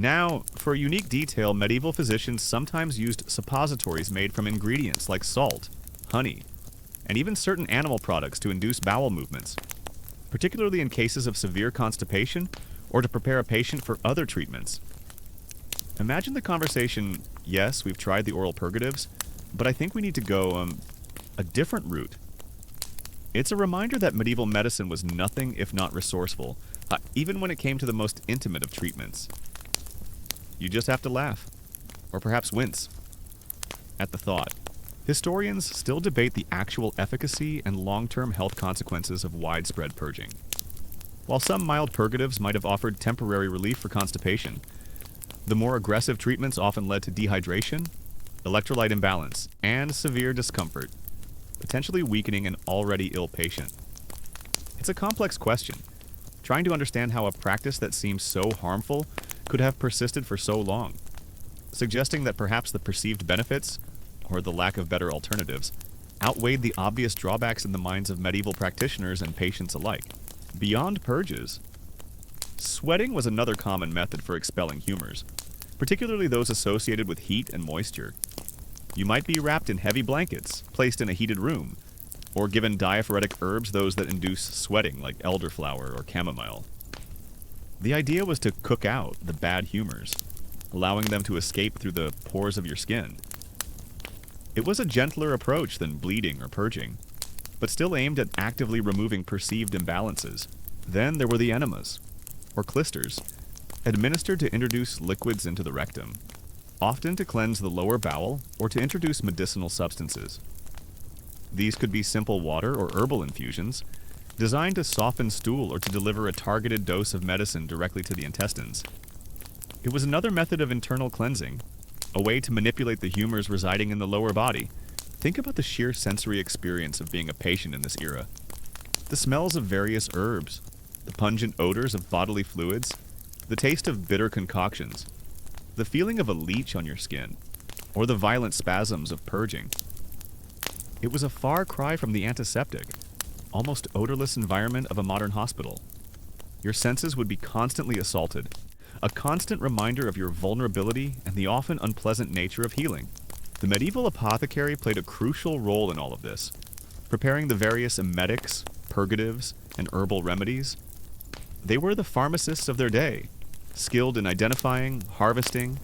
Now, for a unique detail, medieval physicians sometimes used suppositories made from ingredients like salt, honey, and even certain animal products to induce bowel movements, particularly in cases of severe constipation or to prepare a patient for other treatments. Imagine the conversation, yes, we've tried the oral purgatives, but I think we need to go a different route. It's a reminder that medieval medicine was nothing if not resourceful, even when it came to the most intimate of treatments. You just have to laugh, or perhaps wince, at the thought. Historians still debate the actual efficacy and long-term health consequences of widespread purging. While some mild purgatives might have offered temporary relief for constipation, the more aggressive treatments often led to dehydration, electrolyte imbalance, and severe discomfort, potentially weakening an already ill patient. It's a complex question, trying to understand how a practice that seems so harmful could have persisted for so long, suggesting that perhaps the perceived benefits, or the lack of better alternatives, outweighed the obvious drawbacks in the minds of medieval practitioners and patients alike. Beyond purges, sweating was another common method for expelling humors, particularly those associated with heat and moisture. You might be wrapped in heavy blankets, placed in a heated room, or given diaphoretic herbs, those that induce sweating like elderflower or chamomile. The idea was to cook out the bad humors, allowing them to escape through the pores of your skin. It was a gentler approach than bleeding or purging, but still aimed at actively removing perceived imbalances. Then there were the enemas, or clysters, administered to introduce liquids into the rectum, often to cleanse the lower bowel or to introduce medicinal substances. These could be simple water or herbal infusions, designed to soften stool or to deliver a targeted dose of medicine directly to the intestines. It was another method of internal cleansing, a way to manipulate the humors residing in the lower body. Think about the sheer sensory experience of being a patient in this era. The smells of various herbs, the pungent odors of bodily fluids, the taste of bitter concoctions, the feeling of a leech on your skin, or the violent spasms of purging. It was a far cry from the antiseptic, almost odorless environment of a modern hospital. Your senses would be constantly assaulted, a constant reminder of your vulnerability and the often unpleasant nature of healing. The medieval apothecary played a crucial role in all of this, preparing the various emetics, purgatives, and herbal remedies. They were the pharmacists of their day, skilled in identifying, harvesting,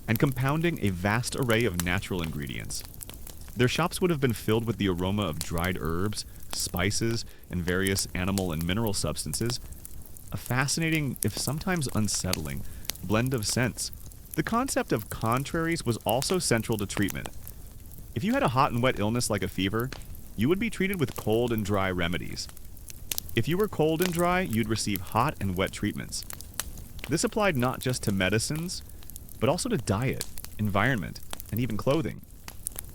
and compounding a vast array of natural ingredients. Their shops would have been filled with the aroma of dried herbs, spices, and various animal and mineral substances, a fascinating, if sometimes unsettling, blend of scents. The concept of contraries was also central to treatment. If you had a hot and wet illness like a fever, you would be treated with cold and dry remedies. If you were cold and dry, you'd receive hot and wet treatments. This applied not just to medicines, but also to diet, environment, and even clothing.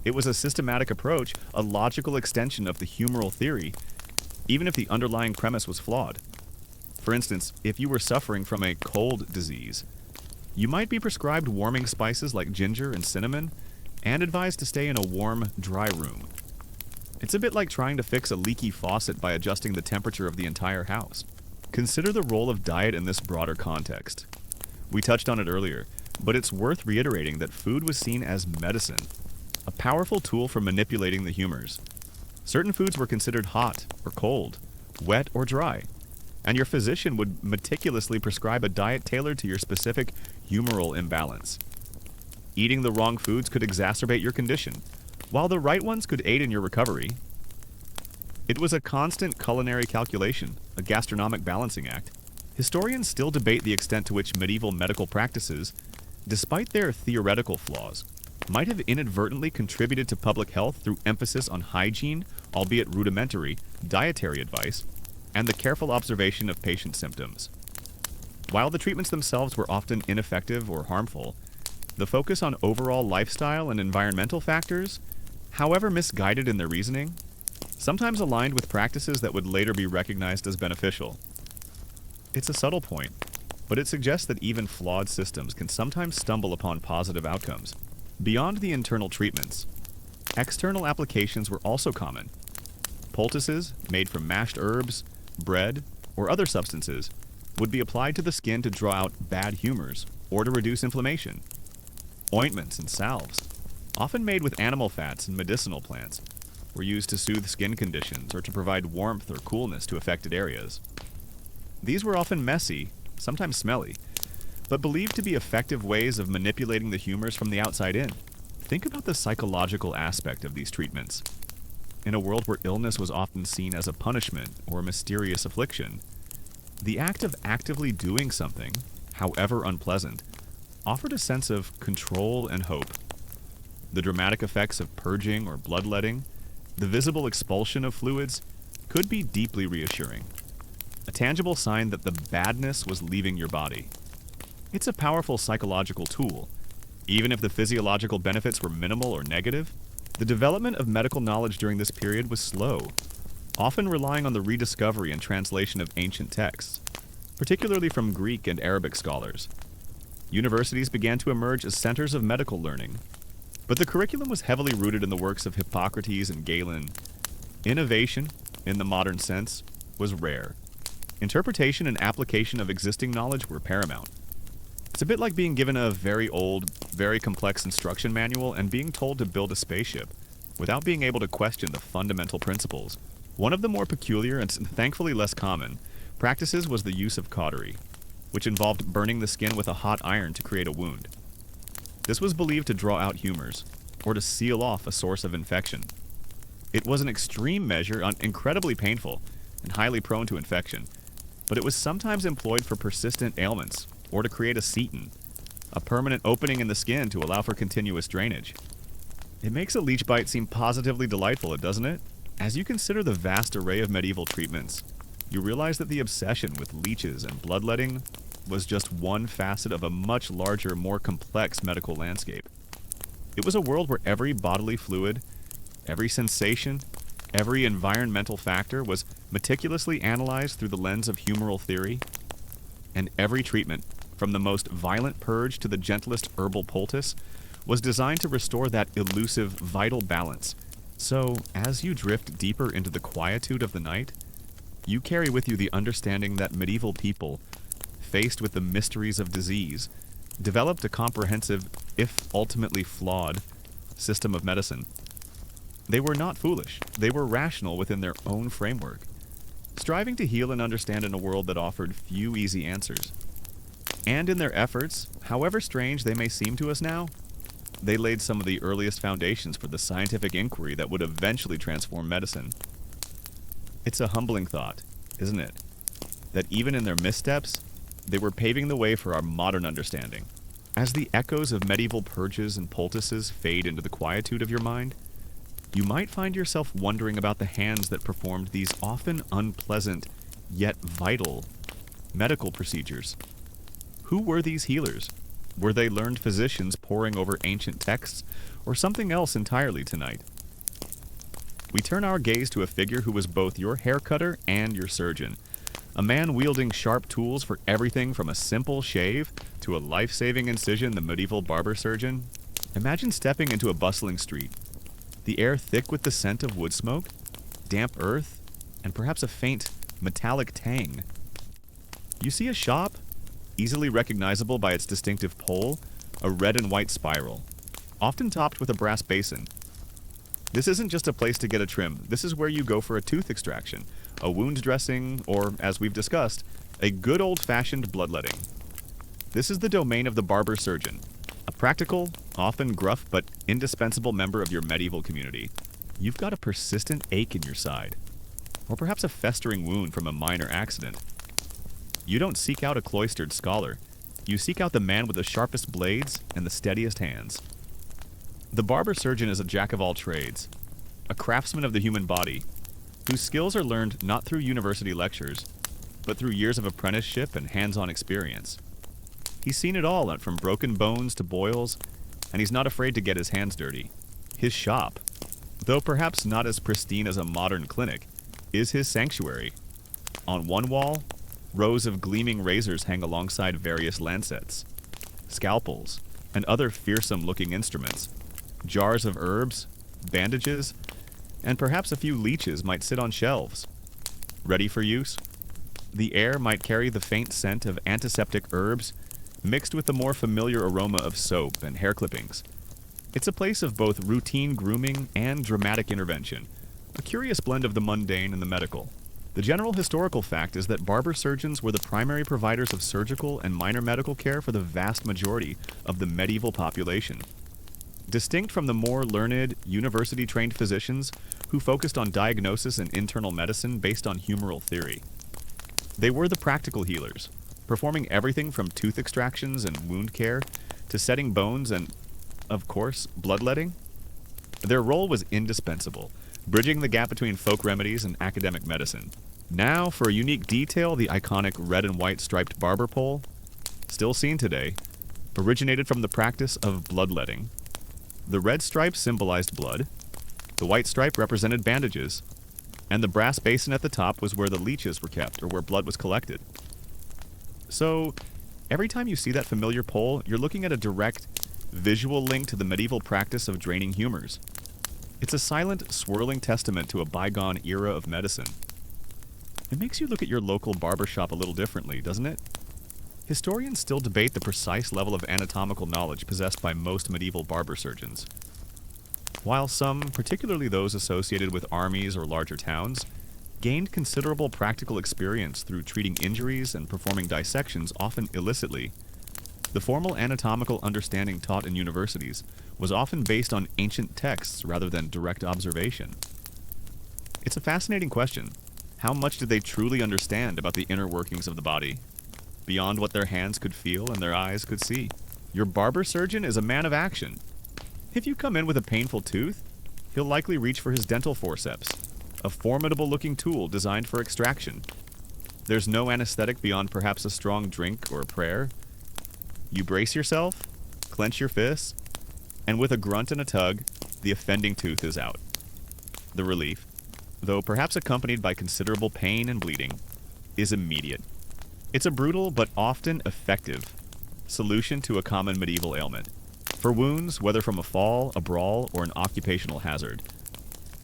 It was a systematic approach, a logical extension of the humoral theory, even if the underlying premise was flawed. For instance, if you were suffering from a cold disease, you might be prescribed warming spices like ginger and cinnamon, and advised to stay in a warm, dry room. It's a bit like trying to fix a leaky faucet by adjusting the temperature of the entire house. Consider the role of diet in this broader context. We touched on it earlier, but it's worth reiterating that food was seen as medicine, a powerful tool for manipulating the humors. Certain foods were considered hot or cold, wet or dry, and your physician would meticulously prescribe a diet tailored to your specific humoral imbalance. Eating the wrong foods could exacerbate your condition, while the right ones could aid in your recovery. It was a constant culinary calculation, a gastronomic balancing act. Historians still debate the extent to which medieval medical practices, despite their theoretical flaws, might have inadvertently contributed to public health through emphasis on hygiene, albeit rudimentary, dietary advice, and the careful observation of patient symptoms. While the treatments themselves were often ineffective or harmful, the focus on overall lifestyle and environmental factors, however misguided in their reasoning, sometimes aligned with practices that would later be recognized as beneficial. It's a subtle point, but it suggests that even flawed systems can sometimes stumble upon positive outcomes. Beyond the internal treatments, external applications were also common. Poultices, made from mashed herbs, bread, or other substances, would be applied to the skin to draw out bad humors or to reduce inflammation. Ointments and salves, often made with animal fats and medicinal plants, were used to soothe skin conditions or to provide warmth or coolness to affected areas. These were often messy, sometimes smelly, but believed to be effective ways of manipulating the humors from the outside in. Think about the psychological aspect of these treatments. In a world where illness was often seen as a punishment or a mysterious affliction, the act of actively doing something, however unpleasant, offered a sense of control and hope. The dramatic effects of purging or bloodletting, the visible expulsion of fluids, could be deeply reassuring. A tangible sign that the badness was leaving your body. It's a powerful psychological tool. Even if the physiological benefits were minimal or negative, the development of medical knowledge during this period was slow, often relying on the rediscovery and translation of ancient texts, particularly from Greek and Arabic scholars. Universities began to emerge as centers of medical learning, but the curriculum was heavily rooted in the works of Hippocrates and Galen. Innovation, in the modern sense, was rare. Interpretation and application of existing knowledge were paramount. It's a bit like being given a very old, very complex instruction manual and being told to build a spaceship, without being able to question the fundamental principles. One of the more peculiar and thankfully less common practices was the use of cautery, which involved burning the skin with a hot iron to create a wound. This was believed to draw out humors, or to seal off a source of infection. It was an extreme measure, incredibly painful, and highly prone to infection, but it was sometimes employed for persistent ailments, or to create a ceton, a permanent opening in the skin to allow for continuous drainage. It makes a leech bite seem positively delightful, doesn't it? As you consider the vast array of medieval treatments, you realize that the obsession with leeches and bloodletting was just one facet of a much larger, more complex medical landscape. It was a world where every bodily fluid, every sensation, every environmental factor was meticulously analyzed through the lens of humoral theory, and every treatment, from the most violent purge to the gentlest herbal poultice, was designed to restore that elusive, vital balance. So, as you drift deeper into the quietude of the night, you carry with you the understanding that medieval people, faced with the mysteries of disease, developed a comprehensive, if ultimately flawed, system of medicine. They were not foolish. They were rational within their own framework, striving to heal and understand in a world that offered few easy answers. And in their efforts, however strange they may seem to us now, they laid some of the earliest foundations for the scientific inquiry that would eventually transform medicine. It's a humbling thought, isn't it? That even in their missteps, they were paving the way for our modern understanding. As the echoes of medieval purges and poultices fade into the quietude of your mind, you might find yourself wondering about the hands that performed these often unpleasant, yet vital, medical procedures. Who were these healers? Were they learned physicians poring over ancient texts, or something else entirely tonight? We turn our gaze to a figure who was both your hair cutter and your surgeon, a man wielding sharp tools for everything from a simple shave to a life-saving incision, the medieval barber surgeon. Imagine stepping into a bustling street, the air thick with the scent of wood smoke, damp earth, and perhaps a faint, metallic tang. You see a shop, easily recognizable by its distinctive pole, a red and white spiral, often topped with a brass basin. This isn't just a place to get a trim. This is where you go for a tooth extraction, a wound dressing, or, as we've discussed, a good old-fashioned bloodletting. This is the domain of the barber surgeon, a practical, often gruff but indispensable member of your medieval community. You've got a persistent ache in your side, or perhaps a festering wound from a minor accident. You don't seek out a cloistered scholar. You seek out the man with the sharpest blades and the steadiest hands. The barber surgeon is a jack of all trades, a craftsman of the human body, whose skills are learned not through university lectures, but through years of apprenticeship and hands-on experience. He's seen it all, from broken bones to boils, and he's not afraid to get his hands dirty. His shop, though perhaps not as pristine as a modern clinic, is his sanctuary. On one wall, rows of gleaming razors hang alongside various lancets, scalpels, and other fearsome-looking instruments. Jars of herbs, bandages, and perhaps a few leeches might sit on shelves, ready for use. The air might carry the faint scent of antiseptic herbs mixed with the more familiar aroma of soap and hair clippings. It's a place of both routine grooming and dramatic intervention, a curious blend of the mundane and the medical. The general historical fact is that barber surgeons were the primary providers of surgical and minor medical care for the vast majority of the medieval population. Distinct from the more learned, university-trained physicians who focused on diagnosis and internal medicine based on humoral theory. They were the practical healers, performing everything from tooth extractions and wound care to setting bones and, of course, bloodletting. Their role was indispensable, bridging the gap between folk remedies and academic medicine. Now, for a unique detail, the iconic red and white striped barber pole, still seen today, originated from the practice of bloodletting. The red stripe symbolized blood, the white stripe represented bandages, and the brass basin at the top was where the leeches were kept, or where blood was collected. So, every time you see that familiar pole, you're looking at a direct, visual link to the medieval practice of draining humors. It's a silent, swirling testament to a bygone era of medicine. It makes you look at your local barbershop a little differently, doesn't it? Historians still debate the precise level of anatomical knowledge possessed by most medieval barber surgeons. While some, particularly those associated with armies or larger towns, gained considerable practical experience through treating injuries and performing dissections, often illicitly, the formal anatomical understanding taught in universities was often based on ancient texts rather than direct observation. It's a fascinating question. How much did they truly understand about the inner workings of the body, beyond what their hands could feel and their eyes could see? Your barber surgeon is a man of action. If you come in with a painful tooth, he'll likely reach for his dental forceps, a formidable-looking tool designed for extraction. There's no anesthetic beyond perhaps a strong drink or a prayer. You brace yourself, clench your fists, and with a grunt and a tug, the offending tooth is out. The relief, though perhaps accompanied by considerable pain and bleeding, is immediate. It's a brutal but often effective solution to a common medieval ailment. For wounds, whether from a fall, a brawl, or an occupational hazard,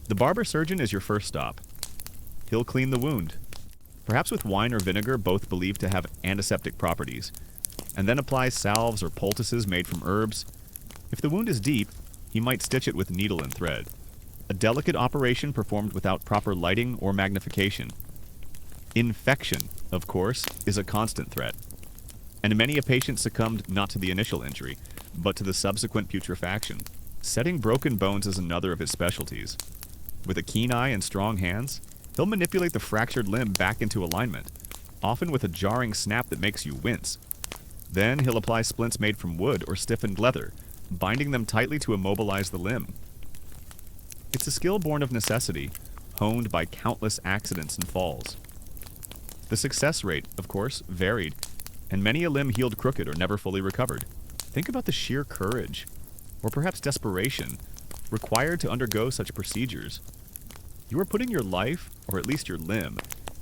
the barber surgeon is your first stop. He'll clean the wound, perhaps with wine or vinegar, both believed to have antiseptic properties, and then apply salves or poultices made from herbs. If the wound is deep, he might stitch it with needle and thread. A delicate operation performed without proper lighting or magnification. Infection, of course, is a constant threat, and many a patient succumbed not to the initial injury, but to the subsequent putrefaction. Setting broken bones is another of his specialties. With a keen eye and strong hands, he'll manipulate the fractured limb back into alignment, often with a jarring snap that makes you wince. Then he'll apply splints made from wood or stiffened leather, binding them tightly to immobilize the limb. It's a skill born of necessity, honed by countless accidents and falls. The success rate, of course, varied, and many a limb healed crooked or never fully recovered. Think about the sheer courage, or perhaps desperation, required to undergo such procedures. You are putting your life, or at least your limb,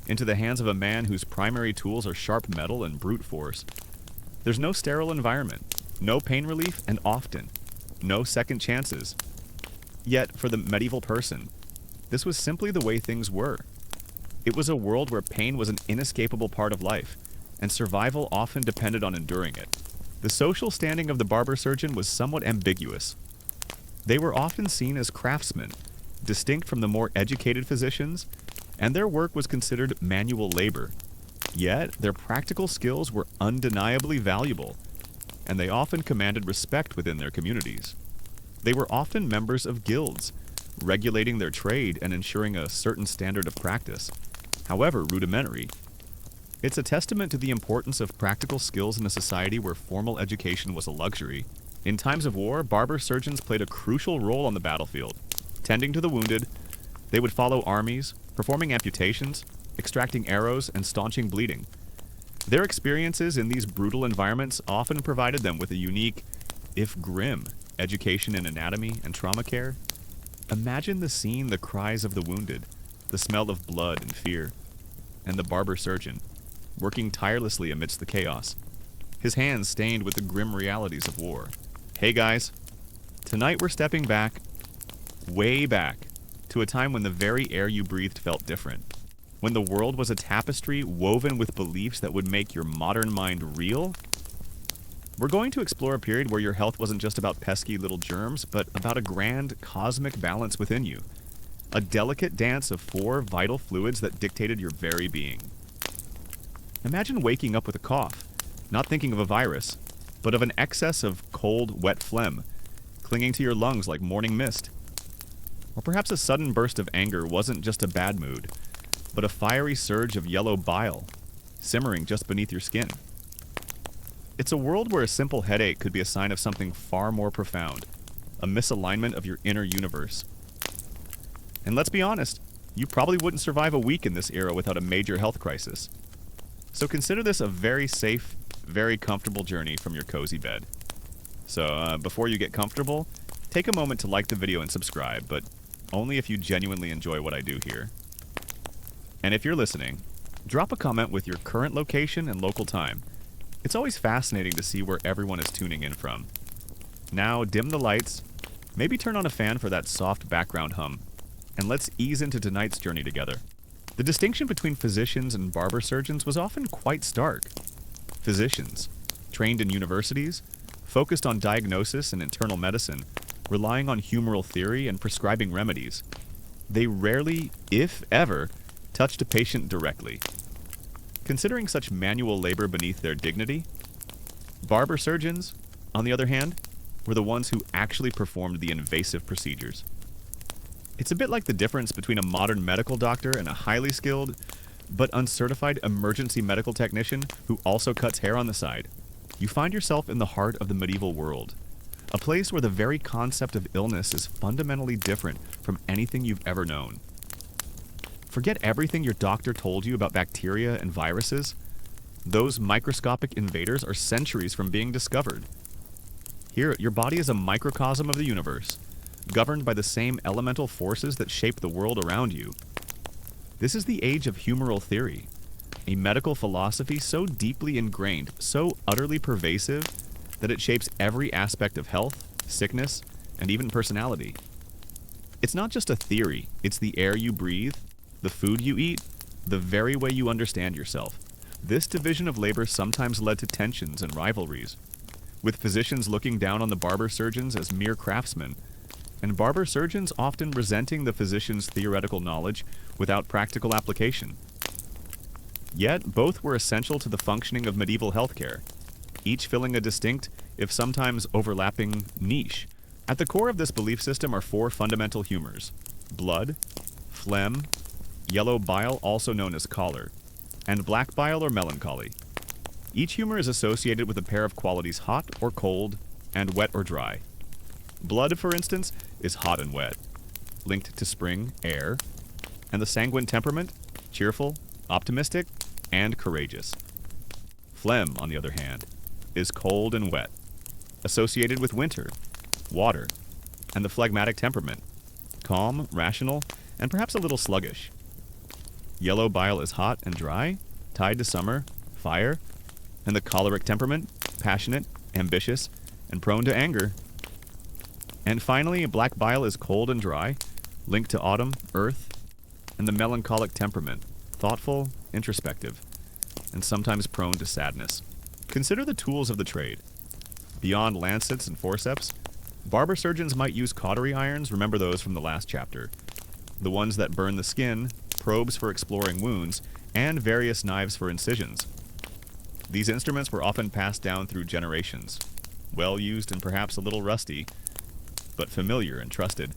into the hands of a man whose primary tools are sharp metal and brute force. There's no sterile environment, no pain relief, and often, no second chances. Yet, for the medieval person, this was simply the way things were. It was a world where pain was an inescapable part of life, and survival often depended on enduring it. The social standing of the barber surgeon was somewhat ambiguous. They were often seen as craftsmen, distinct from the more educated physicians, and their work was considered manual labor. Yet, their practical skills were undeniably valuable, and they often commanded respect within their communities. They were often members of guilds, regulating their trade and ensuring a certain standard of practice, however rudimentary. It's a testament to the importance of practical skills in a society where formal education was a luxury. In times of war, barber surgeons played a crucial role on the battlefield. Tending to the wounded, they would follow armies, performing amputations, extracting arrows, and staunching bleeding. Their experiences in these brutal environments often provided them with a unique, if grim, education in anatomy and trauma care. Imagine the scene: the cries of the wounded, the smell of blood and fear, and the barber surgeon, working tirelessly amidst the chaos, his hands stained with the grim realities of war. Hey guys, tonight we're stepping back, way back, to a time when the very air you breathed felt different. When the world was a tapestry woven with beliefs that would make your modern mind reel. We're going to explore a period where your health wasn't just about pesky little germs, but about a grand cosmic balance within you. A delicate dance of four vital fluids that dictated your very being. Imagine waking up with a cough, not thinking of a virus, but of an excess of cold, wet phlegm, clinging to your lungs like morning mist. Or perhaps a sudden burst of anger wasn't just a bad mood, but a fiery surge of yellow bile, simmering just beneath your skin. It's a world where a simple headache could be a sign of something far more profound, a misalignment of your inner universe. And let's be honest, you probably wouldn't survive a week in this era without a major health crisis. So consider this a very safe, very comfortable journey from your cozy bed. So before you get comfortable, take a moment to like the video and subscribe, but only if you genuinely enjoy what I do here. And if you're listening, drop a comment with your current location and local time. It's always fascinating to see where everyone is tuning in from. Now dim the lights, maybe turn on a fan for that soft background hum, and let's ease into tonight's journey together. The distinction between physicians and barber surgeons was often quite stark. Physicians, trained in universities, focused on diagnosis and internal medicine, relying on humoral theory and prescribing remedies. They rarely, if ever, touched a patient directly. Considering such manual labor beneath their dignity, barber surgeons, on the other hand, were the ones who actually performed the invasive procedures. It's a bit like the difference between a modern medical doctor and a highly skilled, but uncertified emergency medical technician who also cuts hair on the side. You find yourself in the heart of the medieval world, a place where the very concept of illness is fundamentally different from anything you've ever known. Forget everything your doctor told you about bacteria and viruses. Those microscopic invaders are centuries from being discovered. Here, your body is a microcosm of the universe, governed by the same elemental forces that shape the world around you. This is the age of humoral theory, a medical philosophy so deeply ingrained, so utterly pervasive, that it shapes every aspect of health, sickness, and even personality. It's not just a theory, it's the air you breathe, the food you eat, the very way you understand yourself. This division of labor sometimes led to tensions and rivalries, with physicians looking down on the barber surgeons as mere craftsmen, and barber surgeons often resenting the physician's theoretical knowledge without practical application. Yet, both were essential to the functioning of medieval healthcare, each filling a distinct, if sometimes overlapping, niche. At the core of this belief system are four fundamental humors: blood, phlegm, yellow bile, also known as choler, and black bile or melancholy. Each humor is associated with a pair of qualities hot or cold, and wet or dry. Blood, for instance, is hot and wet, linked to spring, air, and the sanguine temperament, cheerful, optimistic, and courageous. Phlegm, on the other hand, is cold and wet, associated with winter, water, and the phlegmatic temperament, calm, rational, and perhaps a little sluggish. Yellow bile is hot and dry, tied to summer, fire, and the choleric temperament, passionate, ambitious, and prone to anger. And finally, black bile is cold and dry, linked to autumn, earth, and the melancholic temperament, thoughtful, introspective, and sometimes prone to sadness. Consider the tools of the trade. Beyond lancets and forceps, barber surgeons might use cautery irons, remember those from the last chapter, the ones that burn the skin, probes for exploring wounds, and various knives for incisions. These instruments were often passed down through generations, well used and perhaps a little rusty, but familiar and trusted.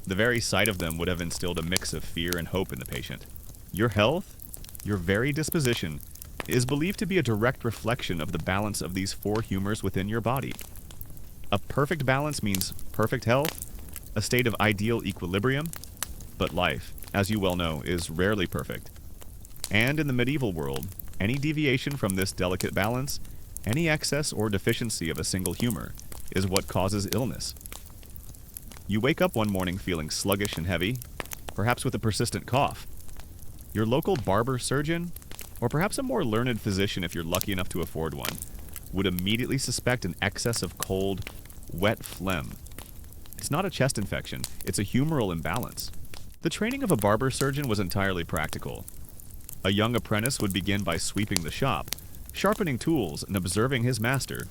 The very sight of them would have instilled a mix of fear and hope in the patient. Your health, your very disposition, is believed to be a direct reflection of the balance of these four humors within your body. A perfect balance means perfect health, a state of ideal equilibrium, but life, as you well know, is rarely perfect. And in the medieval world, any deviation from this delicate balance, any excess or deficiency of a single humor, is what causes illness. You wake up one morning feeling sluggish and heavy, perhaps with a persistent cough. Your local barber surgeon, or perhaps a more learned physician if you're lucky enough to afford one, would immediately suspect an excess of cold, wet phlegm. It's not a chest infection, it's a humoral imbalance. The training of a barber surgeon was entirely practical. A young apprentice would begin by sweeping the shop, sharpening tools and observing his master,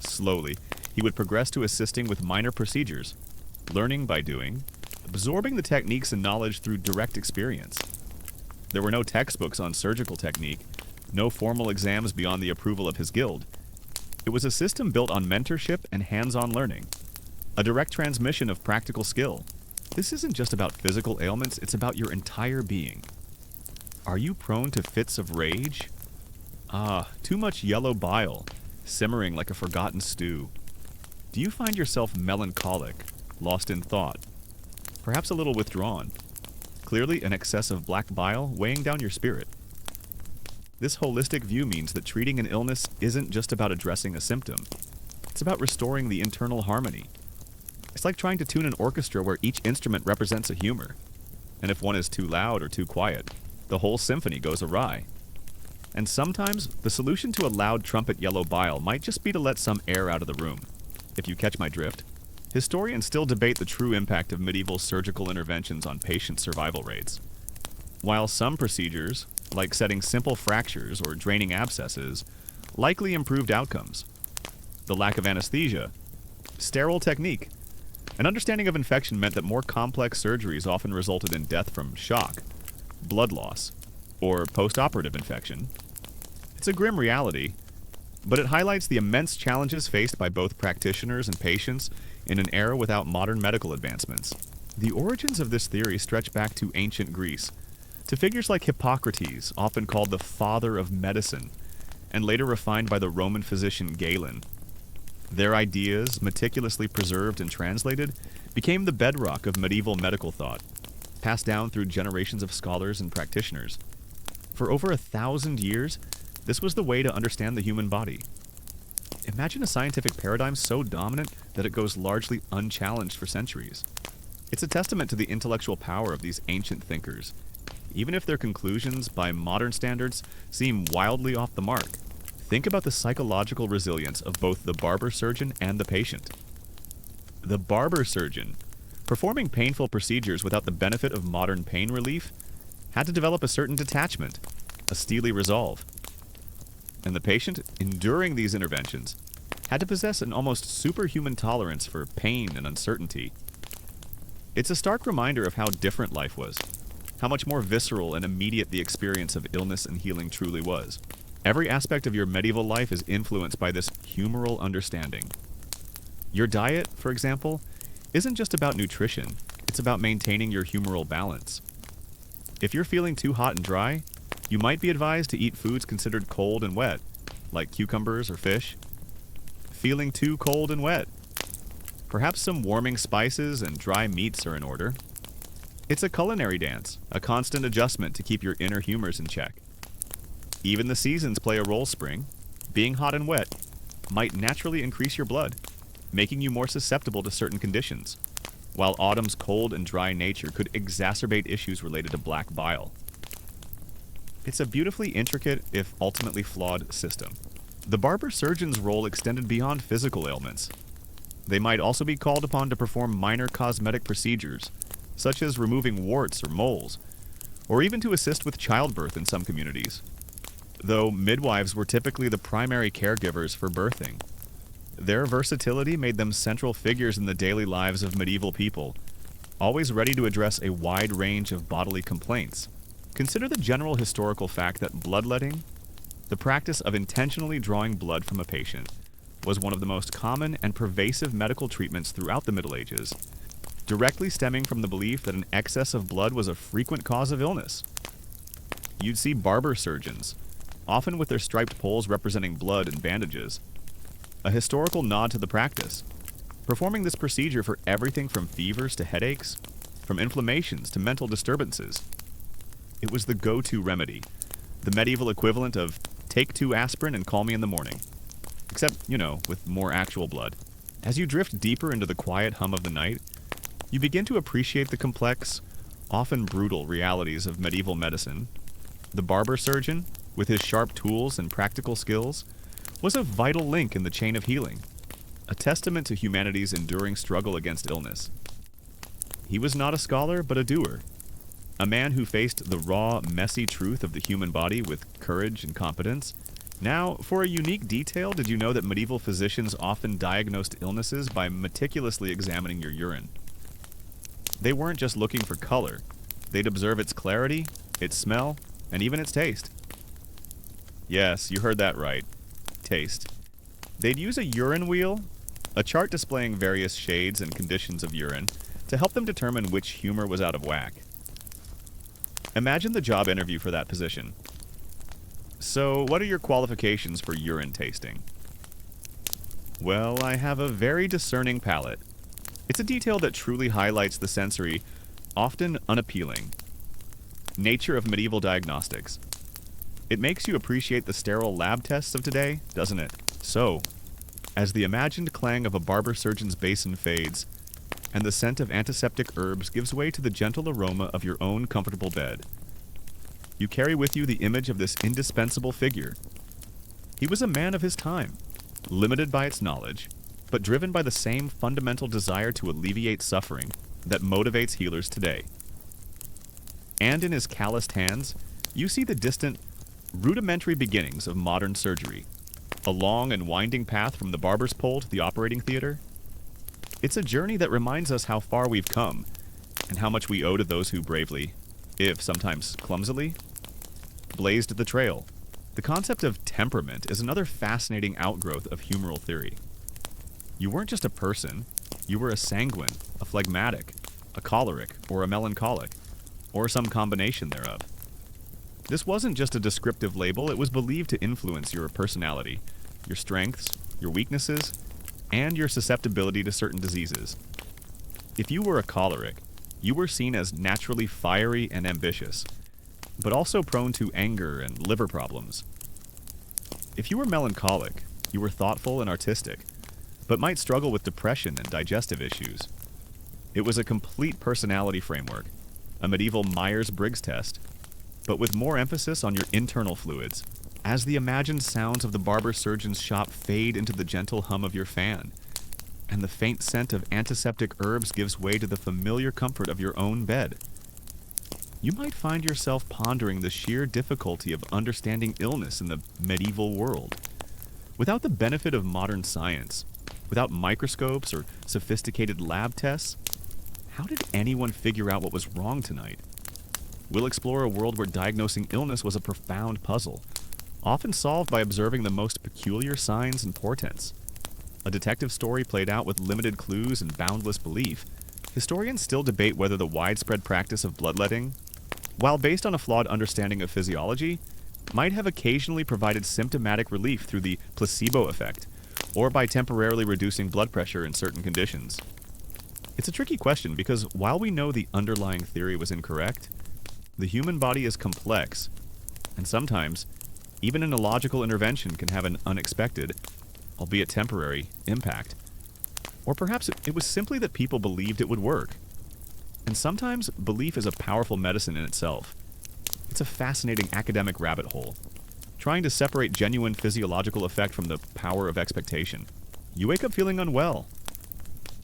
Slowly, he would progress to assisting with minor procedures, learning by doing, absorbing the techniques and knowledge through direct experience. There were no textbooks on surgical technique, no formal exams beyond the approval of his guild. It was a system built on mentorship and hands-on learning, a direct transmission of practical skill. This isn't just about physical ailments, it's about your entire being. Are you prone to fits of rage? Too much yellow bile, simmering like a forgotten stew. Do you find yourself melancholic, lost in thought, perhaps a little withdrawn? Clearly an excess of black bile weighing down your spirit. This holistic view means that treating an illness isn't just about addressing a symptom. It's about restoring the internal harmony. It's like trying to tune an orchestra where each instrument represents a humor. And if one is too loud or too quiet, the whole symphony goes awry. And sometimes, the solution to a loud trumpet yellow bile might just be to let some air out of the room. If you catch my drift. Historians still debate the true impact of medieval surgical interventions on patient survival rates. While some procedures, like setting simple fractures or draining abscesses, likely improved outcomes. The lack of anesthesia, sterile technique, an understanding of infection meant that more complex surgeries often resulted in death from shock, blood loss, or post-operative infection. It's a grim reality, but it highlights the immense challenges faced by both practitioners and patients in an era without modern medical advancements. The origins of this theory stretch back to ancient Greece, to figures like Hippocrates, often called the father of medicine, and later refined by the Roman physician Galen. Their ideas, meticulously preserved and translated, became the bedrock of medieval medical thought, passed down through generations of scholars and practitioners. For over 1,000 years, this was the way to understand the human body. Imagine a scientific paradigm so dominant that it goes largely unchallenged for centuries. It's a testament to the intellectual power of these ancient thinkers, even if their conclusions, by modern standards, seem wildly off the mark. Think about the psychological resilience of both the barber surgeon and the patient. The barber surgeon, performing painful procedures without the benefit of modern pain relief, had to develop a certain detachment, a steely resolve. And the patient, enduring these interventions, had to possess an almost superhuman tolerance for pain and uncertainty. It's a stark reminder of how different life was, how much more visceral and immediate the experience of illness and healing truly was. Every aspect of your medieval life is influenced by this humoral understanding. Your diet, for example, isn't just about nutrition, it's about maintaining your humoral balance. If you're feeling too hot and dry, you might be advised to eat foods considered cold and wet, like cucumbers or fish. Feeling too cold and wet. Perhaps some warming spices and dry meats are in order. It's a culinary dance, a constant adjustment to keep your inner humors in check. Even the seasons play a role. Spring, being hot and wet, might naturally increase your blood, making you more susceptible to certain conditions, while autumn's cold and dry nature could exacerbate issues related to black bile. It's a beautifully intricate, if ultimately flawed, system. The barber surgeon's role extended beyond physical ailments. They might also be called upon to perform minor cosmetic procedures, such as removing warts or moles, or even to assist with childbirth in some communities, though midwives were typically the primary caregivers for birthing. Their versatility made them central figures in the daily lives of medieval people, always ready to address a wide range of bodily complaints. Consider the general historical fact that bloodletting, the practice of intentionally drawing blood from a patient, was one of the most common and pervasive medical treatments throughout the Middle Ages, directly stemming from the belief that an excess of blood was a frequent cause of illness. You'd see barber surgeons, often with their striped poles representing blood and bandages, a historical nod to the practice, performing this procedure for everything from fevers to headaches, from inflammations to mental disturbances. It was the go-to remedy, the medieval equivalent of take 2 aspirin and call me in the morning. Except, with more actual blood. As you drift deeper into the quiet hum of the night, you begin to appreciate the complex, often brutal realities of medieval medicine. The barber surgeon, with his sharp tools and practical skills, was a vital link in the chain of healing, a testament to humanity's enduring struggle against illness. He was not a scholar, but a doer, a man who faced the raw, messy truth of the human body with courage and competence, Now, for a unique detail, did you know that medieval physicians often diagnosed illnesses by meticulously examining your urine? They weren't just looking for color. They'd observe its clarity, its smell, and even its taste. Yes, you heard that right. Taste. They'd use a urine wheel, a chart displaying various shades and conditions of urine, to help them determine which humor was out of whack. Imagine the job interview for that position. So, what are your qualifications for urine tasting? Well, I have a very discerning palate. It's a detail that truly highlights the sensory, often unappealing, nature of medieval diagnostics. It makes you appreciate the sterile lab tests of today, doesn't it? So, as the imagined clang of a barber surgeon's basin fades, and the scent of antiseptic herbs gives way to the gentle aroma of your own comfortable bed, you carry with you the image of this indispensable figure. He was a man of his time, limited by its knowledge, but driven by the same fundamental desire to alleviate suffering that motivates healers today. And in his calloused hands, you see the distant, rudimentary beginnings of modern surgery, a long and winding path from the barber's pole to the operating theater. It's a journey that reminds us how far we've come, and how much we owe to those who bravely, if sometimes clumsily, blazed the trail. The concept of temperament is another fascinating outgrowth of humoral theory. You weren't just a person, you were a sanguine, a phlegmatic, a choleric, or a melancholic, or some combination thereof. This wasn't just a descriptive label, it was believed to influence your personality, your strengths, your weaknesses, and your susceptibility to certain diseases. If you were a choleric, you were seen as naturally fiery and ambitious, but also prone to anger and liver problems. If you were melancholic, you were thoughtful and artistic, but might struggle with depression and digestive issues. It was a complete personality framework, a medieval Myers-Briggs test, but with more emphasis on your internal fluids, as the imagined sounds of the barber surgeon's shop fade into the gentle hum of your fan, and the faint scent of antiseptic herbs gives way to the familiar comfort of your own bed. You might find yourself pondering the sheer difficulty of understanding illness in the medieval world. Without the benefit of modern science, without microscopes or sophisticated lab tests, how did anyone figure out what was wrong tonight? We'll explore a world where diagnosing illness was a profound puzzle, often solved by observing the most peculiar signs and portents. A detective story played out with limited clues and boundless belief, historians still debate whether the widespread practice of bloodletting, while based on a flawed understanding of physiology, might have occasionally provided symptomatic relief through the placebo effect, or by temporarily reducing blood pressure in certain conditions. It's a tricky question because while we know the underlying theory was incorrect, the human body is complex, and sometimes, even an illogical intervention can have an unexpected, albeit temporary, impact. Or perhaps it was simply that people believed it would work. And sometimes, belief is a powerful medicine in itself. It's a fascinating academic rabbit hole, trying to separate genuine physiological effect from the power of expectation. You wake up feeling unwell.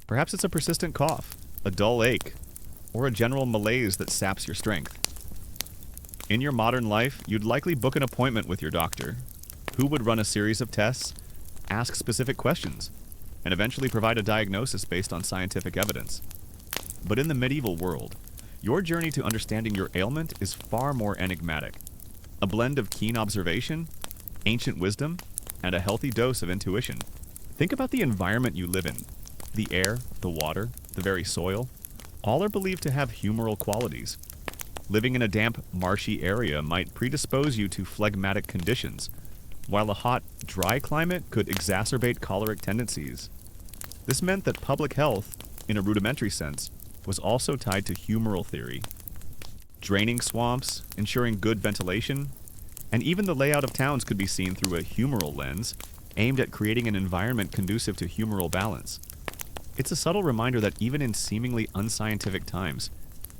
Perhaps it's a persistent cough, a dull ache, or a general malaise that saps your strength. In your modern life, you'd likely book an appointment with your doctor, who would run a series of tests, ask specific questions, and eventually provide a diagnosis based on scientific evidence. But in the medieval world, your journey to understanding your ailment is far more enigmatic. A blend of keen observation, ancient wisdom, and a healthy dose of intuition. Think about the environment you live in. The air, the water, the very soil, all are believed to have humoral qualities. Living in a damp, marshy area might predispose you to phlegmatic conditions, while a hot, dry climate could exacerbate choleric tendencies. This meant that public health, in a rudimentary sense, was also tied to humoral theory. Draining swamps, ensuring good ventilation, and even the layout of towns could be seen through a humoral lens, aimed at creating an environment conducive to humoral balance. It's a subtle reminder that even in seemingly unscientific times,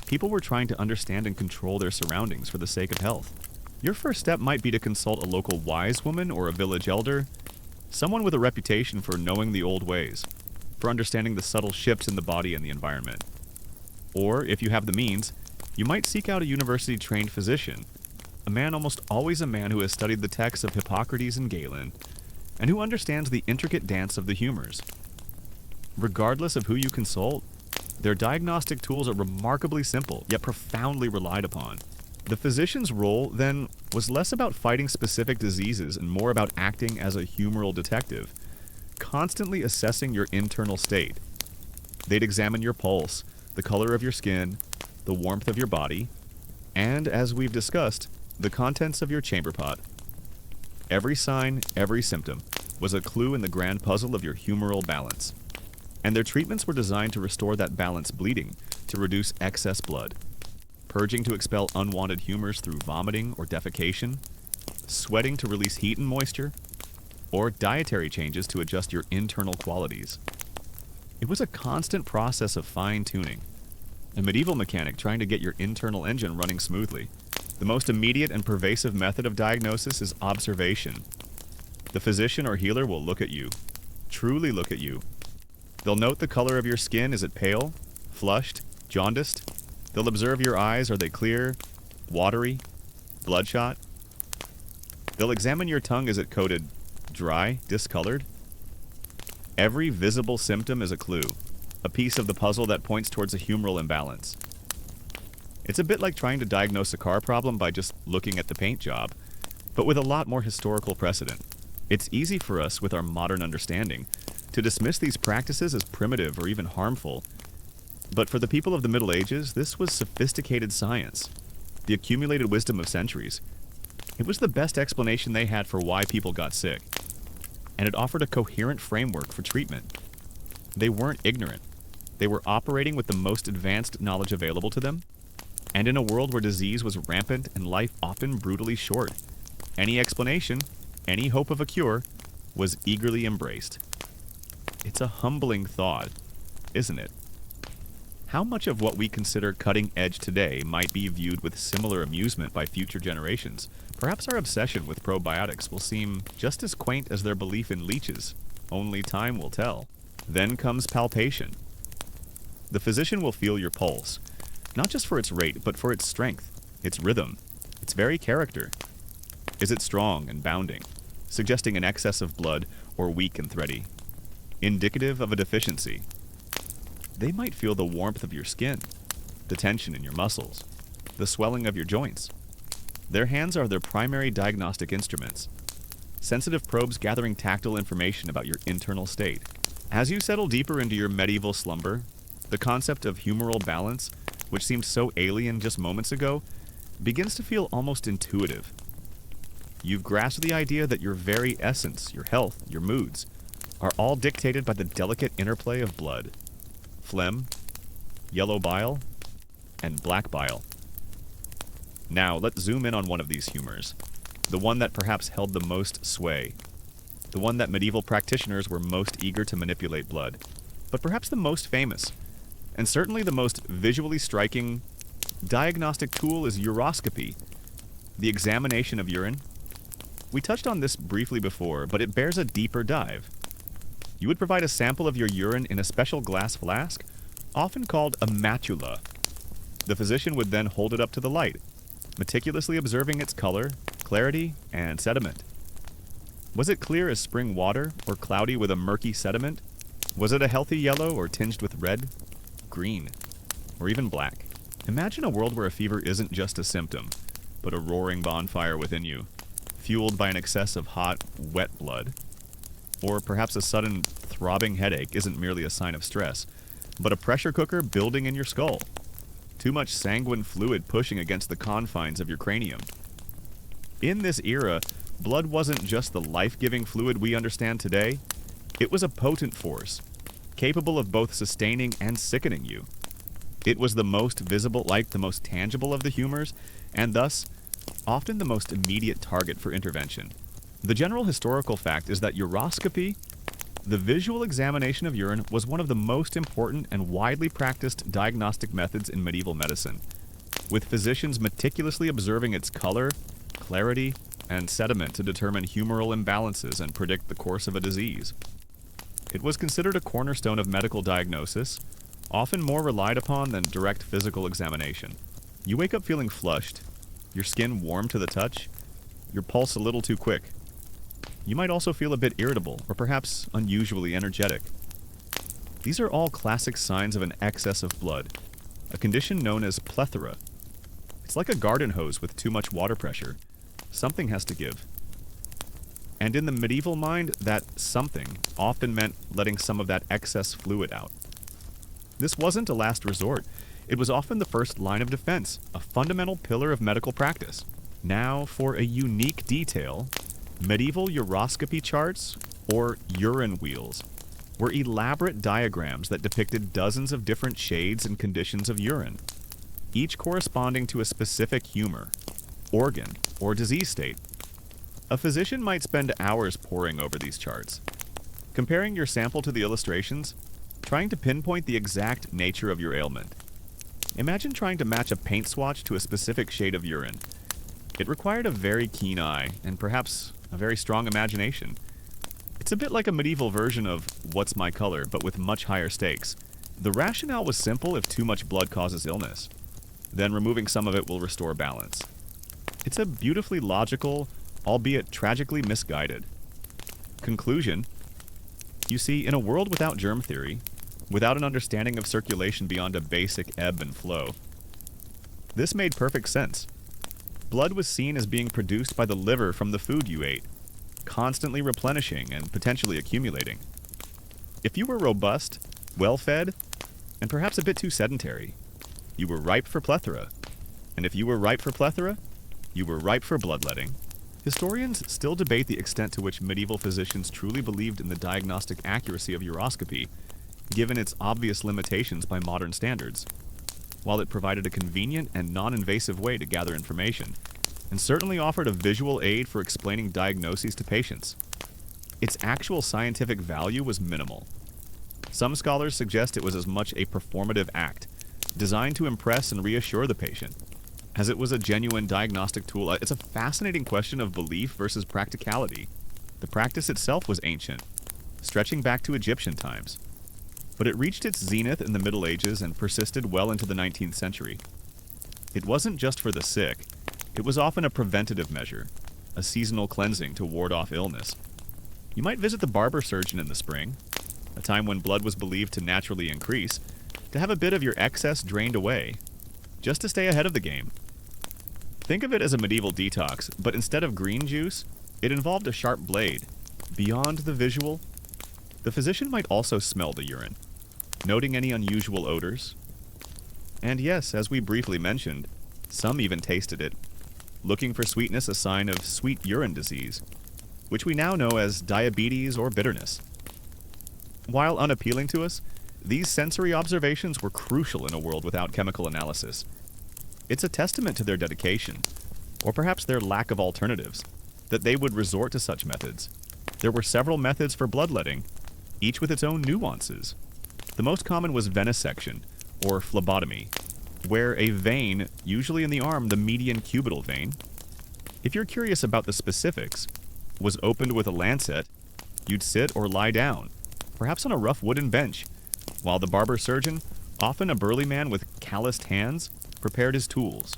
people were trying to understand and control their surroundings for the sake of health. Your first step might be to consult a local wise woman or a village elder, someone with a reputation for knowing the old ways, for understanding the subtle shifts in the body and the environment. Or, if you have the means, you might seek out a university-trained physician, A man, almost always a man who has studied the texts of Hippocrates and Galen, and who understands the intricate dance of the humors. Regardless of who you consult, their diagnostic tools are remarkably simple, yet profoundly relied upon. The physician's role, then, was less about fighting specific diseases and more about acting as a humoral detective, constantly assessing your internal state. They'd examine your pulse, the color of your skin, the warmth of your body, and, as we've discussed, the contents of your chamber pot. Every sign, every symptom, was a clue in the grand puzzle of your humoral balance. And their treatments were designed to restore that balance bleeding, to reduce excess blood, purging to expel unwanted humors through vomiting or defecation, sweating to release heat and moisture, or dietary changes to adjust your internal qualities. It was a constant process of fine-tuning, a medieval mechanic trying to get your internal engine running smoothly. The most immediate and pervasive method of diagnosis is observation. The physician or healer will look at you, truly look at you. They'll note the color of your skin. Is it pale, flushed, jaundiced? They'll observe your eyes. Are they clear, watery, bloodshot? They'll examine your tongue. Is it coated dry, discolored? Every visible symptom is a clue, a piece of the puzzle that points towards a humoral imbalance. It's a bit like trying to diagnose a car problem by just looking at the paint job, but with a lot more historical precedent. It's easy for us, with our modern understanding, to dismiss these practices as primitive or even harmful. But for the people of the Middle Ages, this was sophisticated science, the accumulated wisdom of centuries. It was the best explanation they had for why people got sick, and it offered a coherent framework for treatment. They weren't ignorant. They were operating with the most advanced knowledge available to them, and in a world where disease was rampant and life often brutally short, any explanation, any hope of a cure, was eagerly embraced. It's a humbling thought, isn't it? How much of what we consider cutting edge today might be viewed with similar amusement by future generations? Perhaps our obsession with probiotics will seem just as quaint as their belief in leeches. Only time will tell. Then comes palpation. The physician will feel your pulse, not just for its rate, but for its strength, its rhythm, its very character. Is it strong and bounding, suggesting an excess of blood, or weak and thready, indicative of a deficiency? They might feel the warmth of your skin, the tension in your muscles, the swelling of your joints. Their hands are their primary diagnostic instruments, sensitive probes gathering tactile information about your internal state. As you settle deeper into your medieval slumber, the concept of humoral balance, which seemed so alien just moments ago, begins to feel almost intuitive. You've grasped the idea that your very essence, your health, your moods, are all dictated by the delicate interplay of blood, phlegm, yellow bile, and black bile. Now, let's zoom in on one of these humors, the one that perhaps held the most sway, the one that medieval practitioners were most eager to manipulate blood, but perhaps the most famous, and certainly the most visually striking diagnostic tool is uroscopy, the examination of urine. We touched on this briefly before, but it bears a deeper dive. You would provide a sample of your urine in a special glass flask, often called a matula. The physician would then hold it up to the light, meticulously observing its color, clarity, and sediment. Was it clear as spring water, or cloudy with a murky sediment? Was it a healthy yellow, or tinged with red, green, or even black? Imagine a world where a fever isn't just a symptom, but a roaring bonfire within you, fueled by an excess of hot, wet blood. Or perhaps a sudden, throbbing headache isn't merely a sign of stress, but a pressure cooker building in your skull. Too much sanguine fluid pushing against the confines of your cranium. In this era, blood wasn't just the life-giving fluid we understand today. It was a potent force, capable of both sustaining and sickening you. It was the most visible, like the most tangible of the humors, and thus, often the most immediate target for intervention. The general historical fact is that uroscopy, the visual examination of urine, was one of the most important and widely practiced diagnostic methods in medieval medicine, with physicians meticulously observing its color, clarity, and sediment to determine humoral imbalances and predict the course of a disease. It was considered a cornerstone of medical diagnosis, often more relied upon than direct physical examination. You wake up feeling flushed, Your skin warm to the touch? Your pulse a little too quick? You might also feel a bit irritable, or perhaps unusually energetic. These are all classic signs of an excess of blood, a condition known as plethora. It's like a garden hose with too much water pressure. Something has to give. And in the medieval mind, that something often meant letting some of that excess fluid out. This wasn't a last resort. It was often the first line of defense, a fundamental pillar of medical practice. Now, for a unique detail, medieval uroscopy charts, or urine wheels, were elaborate diagrams that depicted dozens of different shades and conditions of urine, each corresponding to a specific humor, organ, or disease state. A physician might spend hours poring over these charts, comparing your sample to the illustrations, trying to pinpoint the exact nature of your ailment. Imagine trying to match a paint swatch to a specific shade of urine. It required a very keen eye, and perhaps a very strong imagination. It's a bit like a medieval version of What's My Color, but with much higher stakes. The rationale was simple: if too much blood causes illness, then removing some of it will restore balance. It's a beautifully logical, albeit tragically misguided conclusion. You see, in a world without germ theory, without an understanding of circulation beyond a basic ebb and flow, this made perfect sense. Blood was seen as being produced by the liver from the food you ate, constantly replenishing and potentially accumulating. If you were robust, well-fed, and perhaps a bit too sedentary, you were ripe for plethora. And if you were ripe for plethora, you were ripe for bloodletting. Historians still debate the extent to which medieval physicians truly believed in the diagnostic accuracy of uroscopy, given its obvious limitations by modern standards. While it provided a convenient and non-invasive way to gather information, and certainly offered a visual aid for explaining diagnoses to patients, its actual scientific value was minimal. Some scholars suggest it was as much a performative act, designed to impress and reassure the patient, as it was a genuine diagnostic tool. It's a fascinating question of belief versus practicality. The practice itself was ancient, stretching back to Egyptian times, but it reached its zenith in the Middle Ages and persisted well into the 19th century. It wasn't just for the sick. It was often a preventative measure, a seasonal cleansing to ward off illness. You might visit the barber surgeon in the spring, a time when blood was believed to naturally increase, to have a bit of your excess drained away, just to stay ahead of the game. Think of it as a medieval detox, but instead of green juice, it involved a sharp blade. Beyond the visual, the physician might also smell the urine, noting any unusual odors. And yes, as we briefly mentioned, some even tasted it, looking for sweetness, a sign of sweet urine disease, which we now know as diabetes or bitterness. While unappealing to us, these sensory observations were crucial in a world without chemical analysis. It's a testament to their dedication, or perhaps their lack of alternatives, that they would resort to such methods. There were several methods for bloodletting, each with its own nuances. The most common was venesection, or phlebotomy, where a vein, usually in the arm, the median cubital vein, if you're curious about the specifics, was opened with a lancet. You'd sit or lie down, perhaps on a rough wooden bench, while the barber surgeon, often a burly man with calloused hands, prepared his tools.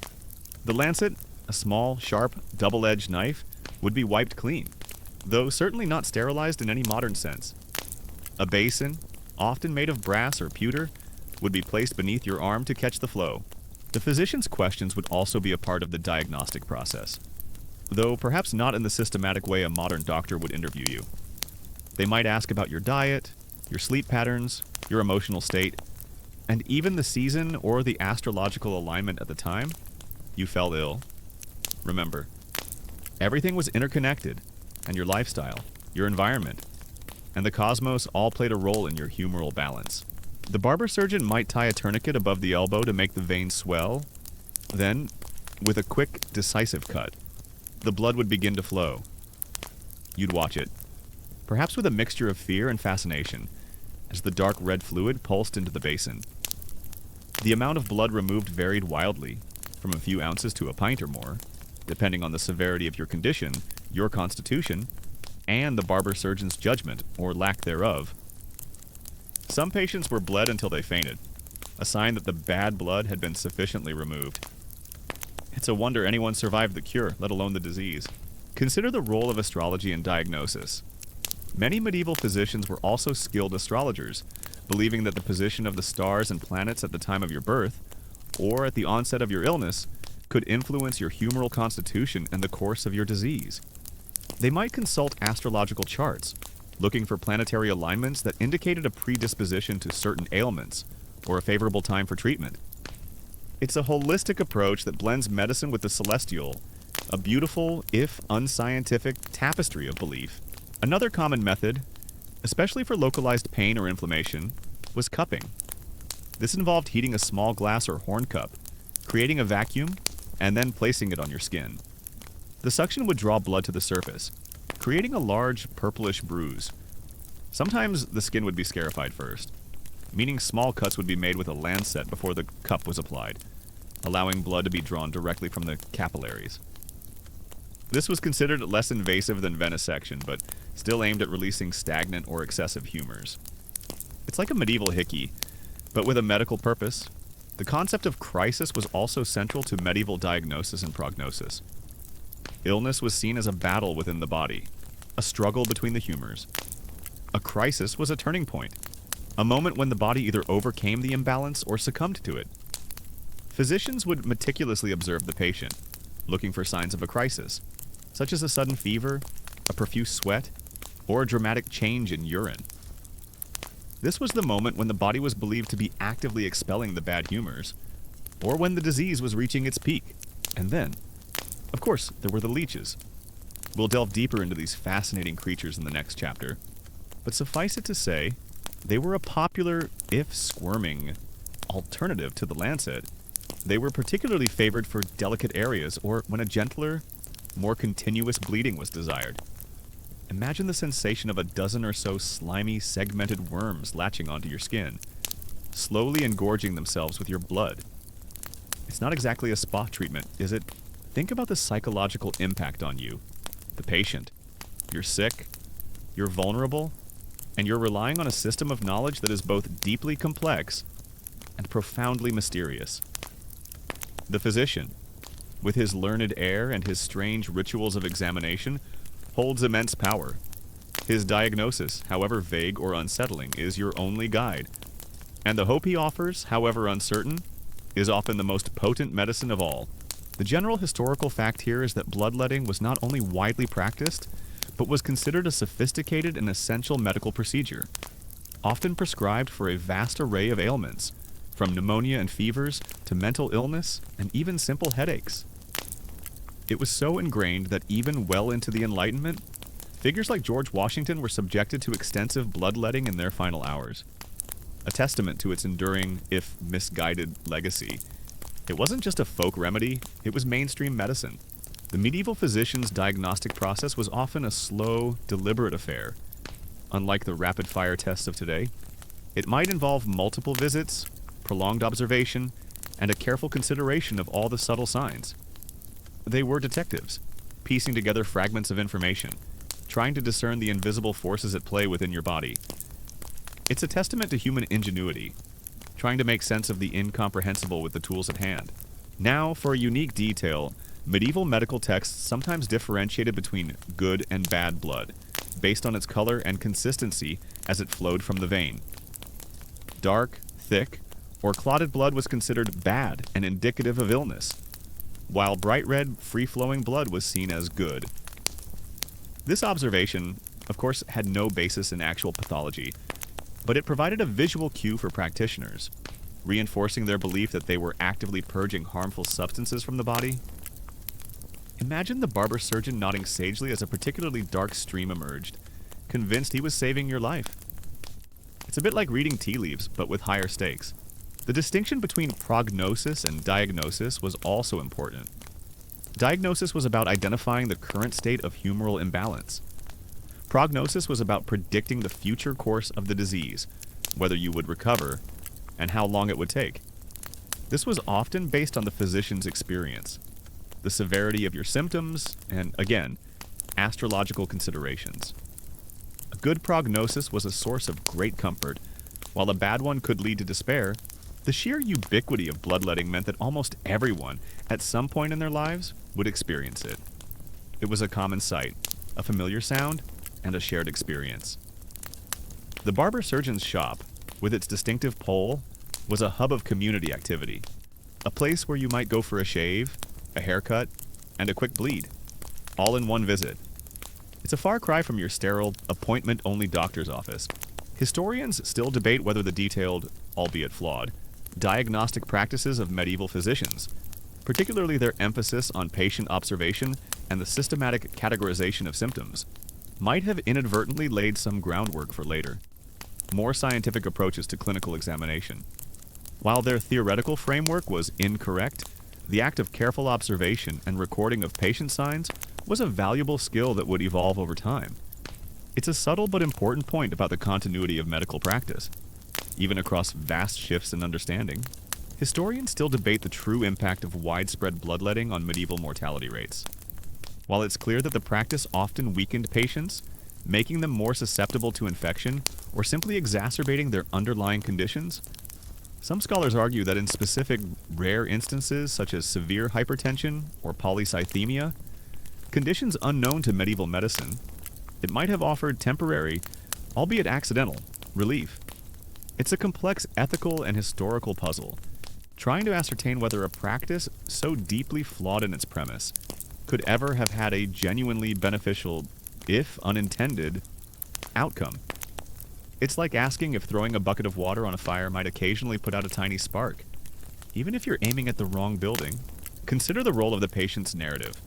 The lancet, a small, sharp, double-edged knife, would be wiped clean, though certainly not sterilized in any modern sense. A basin, often made of brass or pewter, would be placed beneath your arm to catch the flow. The physician's questions would also be a part of the diagnostic process, though perhaps not in the systematic way a modern doctor would interview you. They might ask about your diet, your sleep patterns, your emotional state, and even the season or the astrological alignment at the time you fell ill. Remember, everything was interconnected, and your lifestyle, your environment, and the cosmos all played a role in your humoral balance. The barber surgeon might tie a tourniquet above the elbow to make the vein swell. Then, with a quick, decisive cut, the blood would begin to flow. You'd watch it, perhaps with a mixture of fear and fascination, as the dark red fluid pulsed into the basin. The amount of blood removed varied wildly, from a few ounces to a pint or more, depending on the severity of your condition, your constitution, and the barber surgeon's judgment, or lack thereof. Some patients were bled until they fainted, a sign that the bad blood had been sufficiently removed. It's a wonder anyone survived the cure, let alone the disease. Consider the role of astrology in diagnosis. Many medieval physicians were also skilled astrologers, believing that the position of the stars and planets at the time of your birth, or at the onset of your illness, could influence your humoral constitution and the course of your disease. They might consult astrological charts, looking for planetary alignments that indicated a predisposition to certain ailments, or a favorable time for treatment. It's a holistic approach that blends medicine with the celestial, a beautiful, if unscientific, tapestry of belief. Another common method, especially for localized pain or inflammation, was cupping. This involved heating a small glass or horn cup, creating a vacuum, and then placing it on your skin. The suction would draw blood to the surface, creating a large purplish bruise. Sometimes the skin would be scarified first, meaning small cuts would be made with a lancet before the cup was applied, allowing blood to be drawn directly from the capillaries. This was considered less invasive than venesection, but still aimed at releasing stagnant or excessive humors. It's like a medieval hickey, but with a medical purpose. The concept of crisis was also central to medieval diagnosis and prognosis. Illness was seen as a battle within the body, a struggle between the humors. A crisis was a turning point, a moment when the body either overcame the imbalance or succumbed to it. Physicians would meticulously observe the patient, looking for signs of a crisis, such as a sudden fever, a profuse sweat, or a dramatic change in urine. This was the moment when the body was believed to be actively expelling the bad humors, or when the disease was reaching its peak. And then, of course, there were the leeches. We'll delve deeper into these fascinating creatures in the next chapter, but suffice it to say, they were a popular, if squirming, alternative to the lancet. They were particularly favored for delicate areas or when a gentler, more continuous bleeding was desired. Imagine the sensation of a dozen or so slimy, segmented worms latching onto your skin, slowly engorging themselves with your blood. It's not exactly a spa treatment, is it? Think about the psychological impact on you, the patient. You're sick, you're vulnerable, and you're relying on a system of knowledge that is both deeply complex and profoundly mysterious. The physician, with his learned air and his strange rituals of examination, holds immense power. His diagnosis, however vague or unsettling, is your only guide. And the hope he offers, however uncertain, is often the most potent medicine of all. The general historical fact here is that bloodletting was not only widely practiced, but was considered a sophisticated and essential medical procedure, often prescribed for a vast array of ailments, from pneumonia and fevers to mental illness and even simple headaches. It was so ingrained that even well into the Enlightenment, figures like George Washington were subjected to extensive bloodletting in their final hours, a testament to its enduring, if misguided, legacy. It wasn't just a folk remedy, it was mainstream medicine. The medieval physician's diagnostic process was often a slow, deliberate affair. Unlike the rapid-fire tests of today, it might involve multiple visits, prolonged observation, and a careful consideration of all the subtle signs. They were detectives, piecing together fragments of information, trying to discern the invisible forces at play within your body. It's a testament to human ingenuity, trying to make sense of the incomprehensible with the tools at hand. Now, for a unique detail, medieval medical texts sometimes differentiated between good and bad blood, based on its color and consistency as it flowed from the vein. Dark, thick, or clotted blood was considered bad and indicative of illness, while bright red, free-flowing blood was seen as good. This observation, of course, had no basis in actual pathology, but it provided a visual cue for practitioners, reinforcing their belief that they were actively purging harmful substances from the body. Imagine the barber surgeon nodding sagely as a particularly dark stream emerged, convinced he was saving your life. It's a bit like reading tea leaves, but with higher stakes. The distinction between prognosis and diagnosis was also important. Diagnosis was about identifying the current state of humoral imbalance. Prognosis was about predicting the future course of the disease, whether you would recover, and how long it would take. This was often based on the physician's experience, the severity of your symptoms, and, again, astrological considerations. A good prognosis was a source of great comfort, while a bad one could lead to despair. The sheer ubiquity of bloodletting meant that almost everyone, at some point in their lives, would experience it. It was a common sight, a familiar sound, and a shared experience. The barber surgeon's shop, with its distinctive pole, was a hub of community activity, a place where you might go for a shave, a haircut, and a quick bleed, all in one visit. It's a far cry from your sterile, appointment-only doctor's office. Historians still debate whether the detailed, albeit flawed, diagnostic practices of medieval physicians, particularly their emphasis on patient observation and the systematic categorization of symptoms, might have inadvertently laid some groundwork for later, more scientific approaches to clinical examination. While their theoretical framework was incorrect, the act of careful observation and recording of patient signs was a valuable skill that would evolve over time. It's a subtle but important point about the continuity of medical practice. Even across vast shifts in understanding, historians still debate the true impact of widespread bloodletting on medieval mortality rates. While it's clear that the practice often weakened patients, making them more susceptible to infection or simply exacerbating their underlying conditions, some scholars argue that in specific rare instances such as severe hypertension or polycythemia, conditions unknown to medieval medicine, it might have offered temporary, albeit accidental, relief. It's a complex ethical and historical puzzle, trying to ascertain whether a practice so deeply flawed in its premise could ever have had a genuinely beneficial, if unintended, outcome. It's like asking if throwing a bucket of water on a fire might occasionally put out a tiny spark. Even if you're aiming at the wrong building, consider the role of the patient's narrative.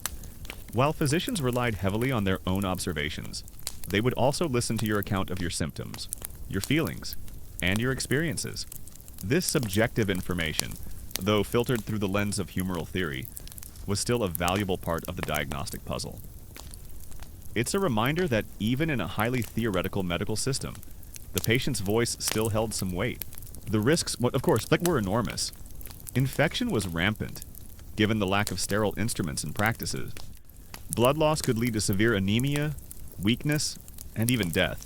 While physicians relied heavily on their own observations, they would also listen to your account of your symptoms, your feelings, and your experiences. This subjective information, though filtered through the lens of humoral theory, was still a valuable part of the diagnostic puzzle. It's a reminder that even in a highly theoretical medical system, the patient's voice still held some weight. The risks, of course, were enormous. Infection was rampant, given the lack of sterile instruments and practices. Blood loss could lead to severe anemia, weakness, and even death.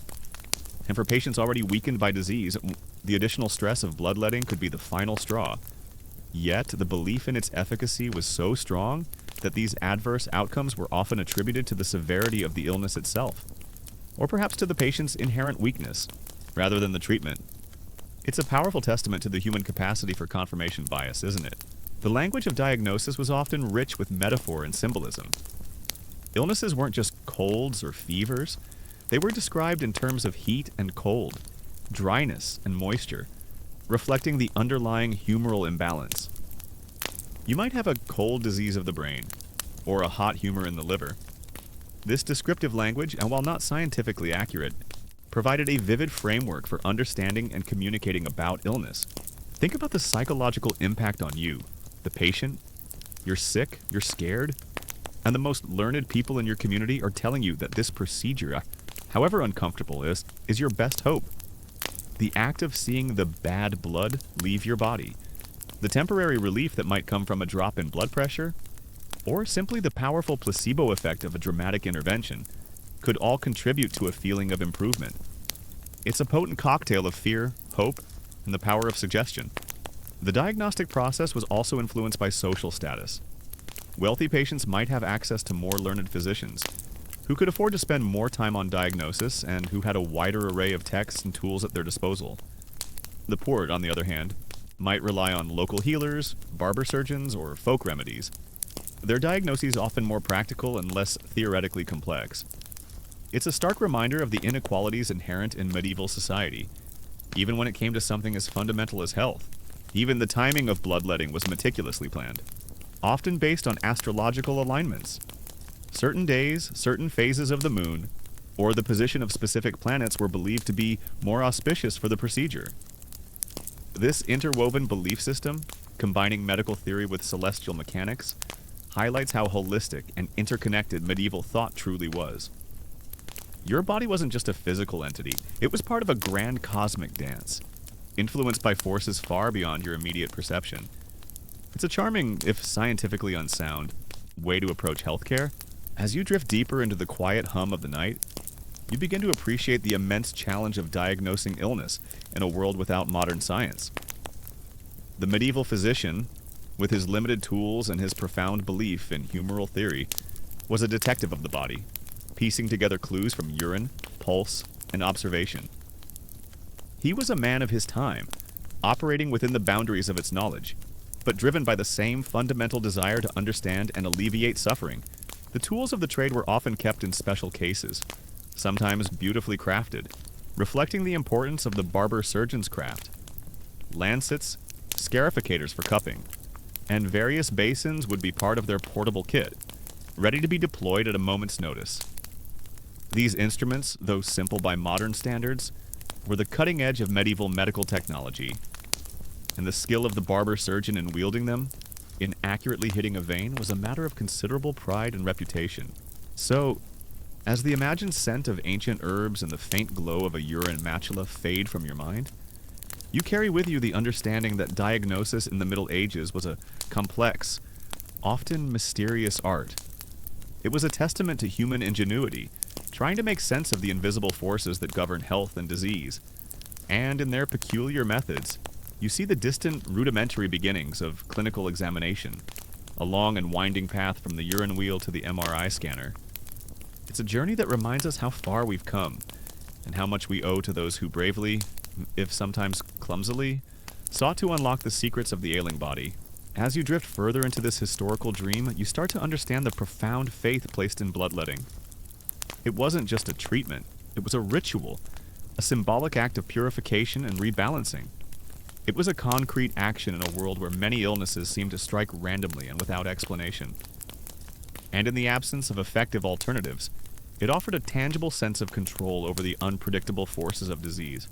And for patients already weakened by disease, the additional stress of bloodletting could be the final straw. Yet, the belief in its efficacy was so strong that these adverse outcomes were often attributed to the severity of the illness itself, or perhaps to the patient's inherent weakness, rather than the treatment. It's a powerful testament to the human capacity for confirmation bias, isn't it? The language of diagnosis was often rich with metaphor and symbolism. Illnesses weren't just colds or fevers. They were described in terms of heat and cold, dryness and moisture, reflecting the underlying humoral imbalance. You might have a cold disease of the brain, or a hot humor in the liver. This descriptive language, and while not scientifically accurate, provided a vivid framework for understanding and communicating about illness. Think about the psychological impact on you, the patient. You're sick, you're scared, and the most learned people in your community are telling you that this procedure, however uncomfortable it is your best hope. The act of seeing the bad blood leave your body, the temporary relief that might come from a drop in blood pressure, or simply the powerful placebo effect of a dramatic intervention, could all contribute to a feeling of improvement. It's a potent cocktail of fear, hope, and the power of suggestion. The diagnostic process was also influenced by social status. Wealthy patients might have access to more learned physicians, who could afford to spend more time on diagnosis and who had a wider array of texts and tools at their disposal. The poor, on the other hand, might rely on local healers, barber surgeons, or folk remedies. Their diagnoses often more practical and less theoretically complex. It's a stark reminder of the inequalities inherent in medieval society, even when it came to something as fundamental as health. Even the timing of bloodletting was meticulously planned, often based on astrological alignments. Certain days, certain phases of the moon, or the position of specific planets were believed to be more auspicious for the procedure. This interwoven belief system, combining medical theory with celestial mechanics, highlights how holistic and interconnected medieval thought truly was. Your body wasn't just a physical entity, it was part of a grand cosmic dance, influenced by forces far beyond your immediate perception. It's a charming, if scientifically unsound, way to approach healthcare. As you drift deeper into the quiet hum of the night, you begin to appreciate the immense challenge of diagnosing illness in a world without modern science. The medieval physician, with his limited tools and his profound belief in humoral theory, was a detective of the body, piecing together clues from urine, pulse, and observation. He was a man of his time, operating within the boundaries of its knowledge, but driven by the same fundamental desire to understand and alleviate suffering. The tools of the trade were often kept in special cases, sometimes beautifully crafted, reflecting the importance of the barber-surgeon's craft. Lancets, scarificators for cupping, and various basins would be part of their portable kit, ready to be deployed at a moment's notice. These instruments, though simple by modern standards, were the cutting edge of medieval medical technology, and the skill of the barber-surgeon in wielding them, in accurately hitting a vein, was a matter of considerable pride and reputation. So, as the imagined scent of ancient herbs and the faint glow of a urine matula fade from your mind, you carry with you the understanding that diagnosis in the Middle Ages was a complex, often mysterious art. It was a testament to human ingenuity, trying to make sense of the invisible forces that govern health and disease. And in their peculiar methods, you see the distant, rudimentary beginnings of clinical examination, a long and winding path from the urine wheel to the MRI scanner. It's a journey that reminds us how far we've come, and how much we owe to those who bravely, if sometimes clumsily, sought to unlock the secrets of the ailing body. As you drift further into this historical dream, you start to understand the profound faith placed in bloodletting. It wasn't just a treatment, it was a ritual, a symbolic act of purification and rebalancing. It was a concrete action in a world where many illnesses seemed to strike randomly and without explanation. And in the absence of effective alternatives, it offered a tangible sense of control over the unpredictable forces of disease.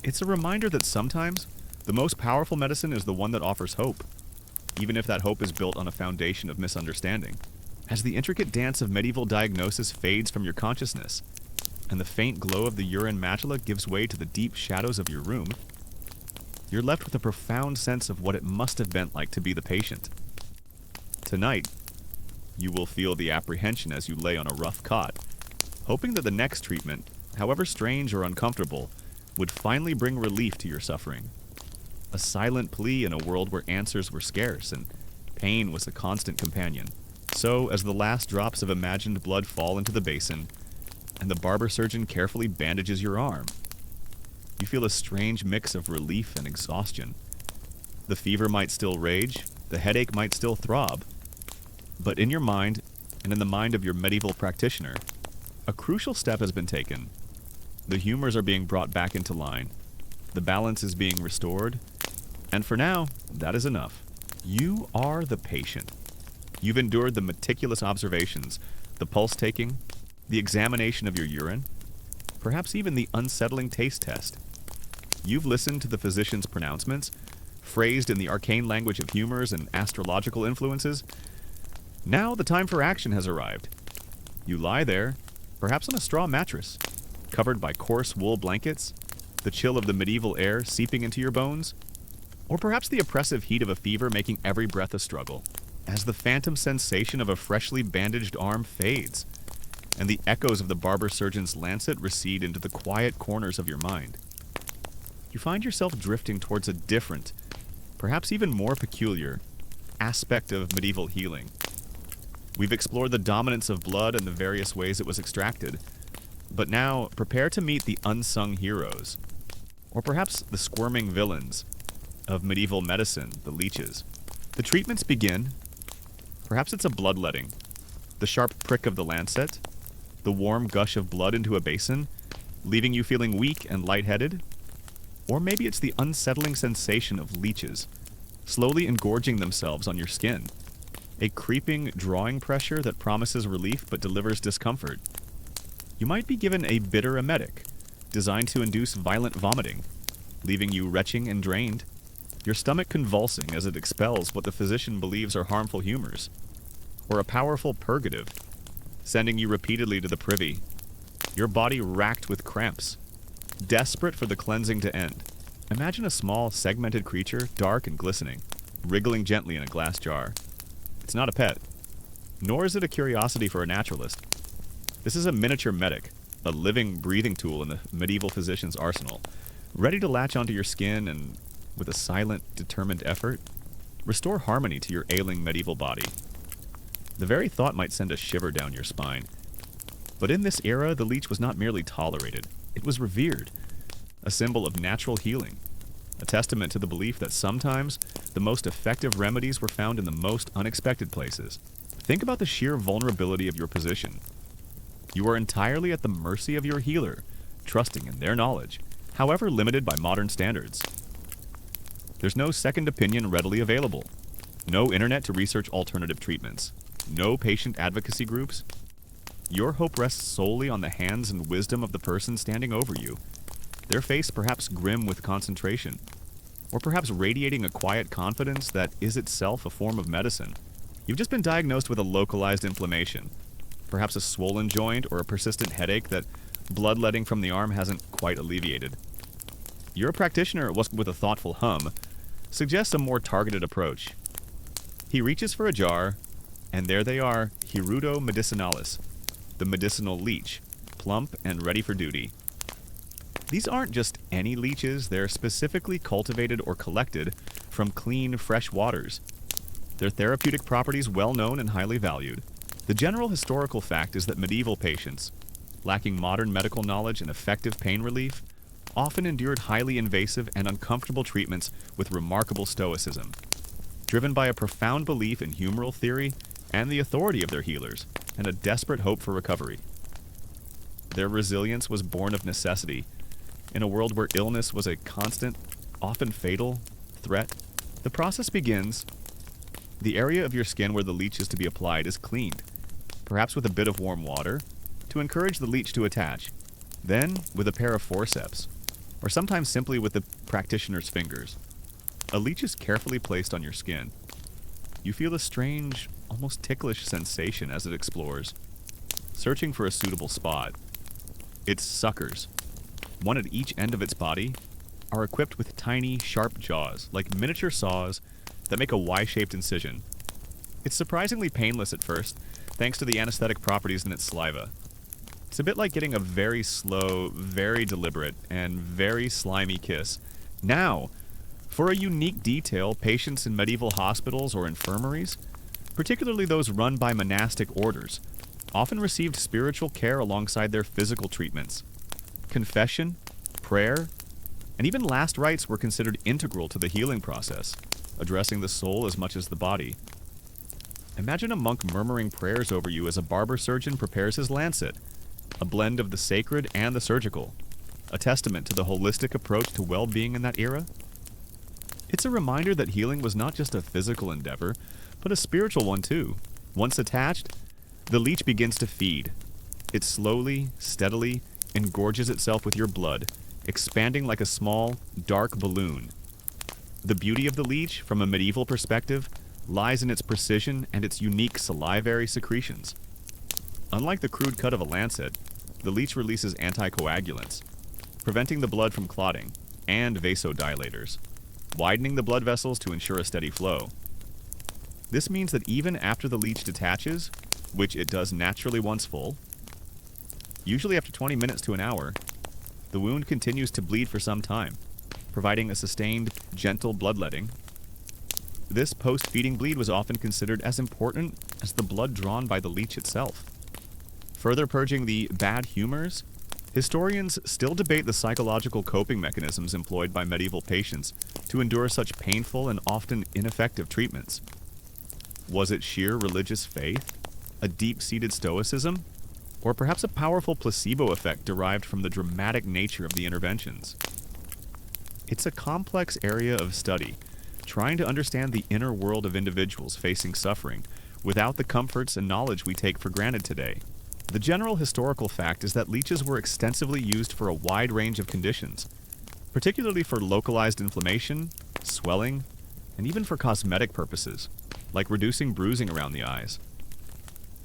It's a reminder that sometimes the most powerful medicine is the one that offers hope, even if that hope is built on a foundation of misunderstanding. As the intricate dance of medieval diagnosis fades from your consciousness, and the faint glow of the urine matula gives way to the deep shadows of your room, you're left with a profound sense of what it must have been like to be the patient. Tonight, you will feel the apprehension as you lay on a rough cot, hoping that the next treatment, however strange or uncomfortable, would finally bring relief to your suffering. A silent plea in a world where answers were scarce and pain was a constant companion. So, as the last drops of imagined blood fall into the basin, and the barber surgeon carefully bandages your arm, you feel a strange mix of relief and exhaustion. The fever might still rage, the headache might still throb, but in your mind, and in the mind of your medieval practitioner, a crucial step has been taken. The humors are being brought back into line, the balance is being restored, and for now, that is enough. You are the patient. You've endured the meticulous observations, the pulse taking, the examination of your urine, perhaps even the unsettling taste test. You've listened to the physician's pronouncements, phrased in the arcane language of humors and astrological influences. Now the time for action has arrived. You lie there, perhaps on a straw mattress, covered by coarse wool blankets, the chill of the medieval air seeping into your bones, or perhaps the oppressive heat of a fever making every breath a struggle, as the phantom sensation of a freshly bandaged arm fades, and the echoes of the barber-surgeon's lancet recede into the quiet corners of your mind. You find yourself drifting towards a different, perhaps even more peculiar, aspect of medieval healing. We've explored the dominance of blood and the various ways it was extracted, but now prepare to meet the unsung heroes, or perhaps the squirming villains of medieval medicine, the leeches. The treatments begin. Perhaps it's a bloodletting, the sharp prick of the lancet, the warm gush of blood into a basin, leaving you feeling weak and lightheaded. Or maybe it's the unsettling sensation of leeches, slowly engorging themselves on your skin. A creeping, drawing pressure that promises relief but delivers discomfort. You might be given a bitter emetic, designed to induce violent vomiting, leaving you retching and drained, your stomach convulsing as it expels what the physician believes are harmful humors. Or a powerful purgative, sending you repeatedly to the privy, your body racked with cramps, desperate for the cleansing to end. Imagine a small, segmented creature, dark and glistening, wriggling gently in a glass jar. It's not a pet, nor is it a curiosity for a naturalist. This is a miniature medic, a living, breathing tool in the medieval physician's arsenal, ready to latch onto your skin and with a silent, determined effort, restore harmony to your ailing medieval body. The very thought might send a shiver down your spine. But in this era, the leech was not merely tolerated, it was revered, a symbol of natural healing, a testament to the belief that sometimes the most effective remedies were found in the most unexpected places. Think about the sheer vulnerability of your position. You are entirely at the mercy of your healer, trusting in their knowledge, however limited by modern standards. There's no second opinion readily available, no internet to research alternative treatments, no patient advocacy groups. Your hope rests solely on the hands and wisdom of the person standing over you, their face perhaps grim with concentration, or perhaps radiating a quiet confidence that is itself a form of medicine. You've just been diagnosed with a localized inflammation, perhaps a swollen joint or a persistent headache that bloodletting from the arm hasn't quite alleviated. Your practitioner, with a thoughtful hum, suggests a more targeted approach. He reaches for a jar, and there they are, Hirudo medicinalis, the medicinal leech, plump and ready for duty. These aren't just any leeches, they're specifically cultivated or collected from clean, fresh waters. Their therapeutic properties well known and highly valued. The general historical fact is that medieval patients, lacking modern medical knowledge and effective pain relief, often endured highly invasive and uncomfortable treatments with remarkable stoicism, driven by a profound belief in humoral theory and the authority of their healers, and a desperate hope for recovery. Their resilience was born of necessity. In a world where illness was a constant, often fatal, threat, the process begins. The area of your skin where the leech is to be applied is cleaned, perhaps with a bit of warm water, to encourage the leech to attach, then with a pair of forceps, or sometimes simply with the practitioner's fingers. A leech is carefully placed on your skin. You feel a strange, almost ticklish sensation as it explores, searching for a suitable spot. Its suckers, one at each end of its body, are equipped with tiny, sharp jaws, like miniature saws, that make a Y-shaped incision. It's surprisingly painless at first, thanks to the anesthetic properties in its saliva. It's a bit like getting a very slow, very deliberate, and very slimy kiss. Now, for a unique detail, patients in medieval hospitals or infirmaries, particularly those run by monastic orders, often received spiritual care alongside their physical treatments. Confession, prayer, and even last rites were considered integral to the healing process, addressing the soul as much as the body. Imagine a monk murmuring prayers over you as a barber surgeon prepares his lancet, a blend of the sacred and the surgical, a testament to the holistic approach to well-being in that era. It's a reminder that healing was not just a physical endeavor, but a spiritual one too. Once attached, the leech begins to feed. It slowly, steadily, engorges itself with your blood, expanding like a small, dark balloon. The beauty of the leech, from a medieval perspective, lies in its precision and its unique salivary secretions. Unlike the crude cut of a lancet, the leech releases anticoagulants, preventing the blood from clotting, and vasodilators, widening the blood vessels to ensure a steady flow. This means that even after the leech detaches, which it does naturally once full, usually after 20 minutes to an hour, the wound continues to bleed for some time, providing a sustained, gentle bloodletting. This post-feeding bleed was often considered as important as the blood drawn by the leech itself. Further purging the bad humors, historians still debate the psychological coping mechanisms employed by medieval patients to endure such painful and often ineffective treatments. Was it sheer religious faith, a deep-seated stoicism, or perhaps a powerful placebo effect derived from the dramatic nature of the interventions? It's a complex area of study, trying to understand the inner world of individuals facing suffering without the comforts and knowledge we take for granted today. The general historical fact is that leeches were extensively used for a wide range of conditions, particularly for localized inflammation, swelling, and even for cosmetic purposes, like reducing bruising around the eyes.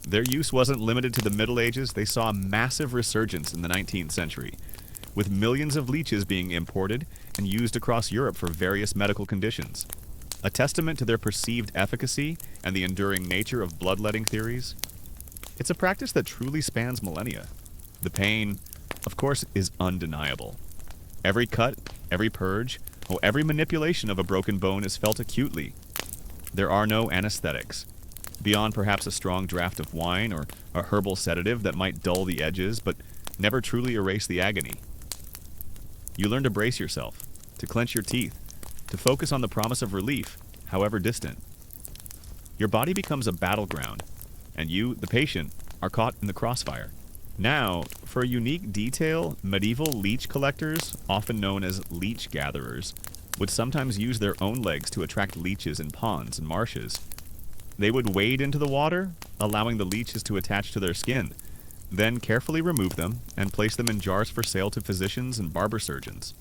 Their use wasn't limited to the Middle Ages. They saw a massive resurgence in the 19th century, with millions of leeches being imported and used across Europe for various medical conditions. A testament to their perceived efficacy and the enduring nature of bloodletting theories. It's a practice that truly spans millennia. The pain, of course, is undeniable. Every cut, every purge, Oh, every manipulation of a broken bone is felt acutely. There are no anesthetics, beyond perhaps a strong draft of wine or a herbal sedative that might dull the edges but never truly erase the agony. You learn to brace yourself, to clench your teeth, to focus on the promise of relief, however distant. Your body becomes a battleground, and you, the patient, are caught in the crossfire. Now, for a unique detail, medieval leech collectors, often known as leech gatherers, would sometimes use their own legs to attract leeches in ponds and marshes. They would wade into the water, allowing the leeches to attach to their skin, then carefully remove them and place them in jars for sale to physicians and barber surgeons.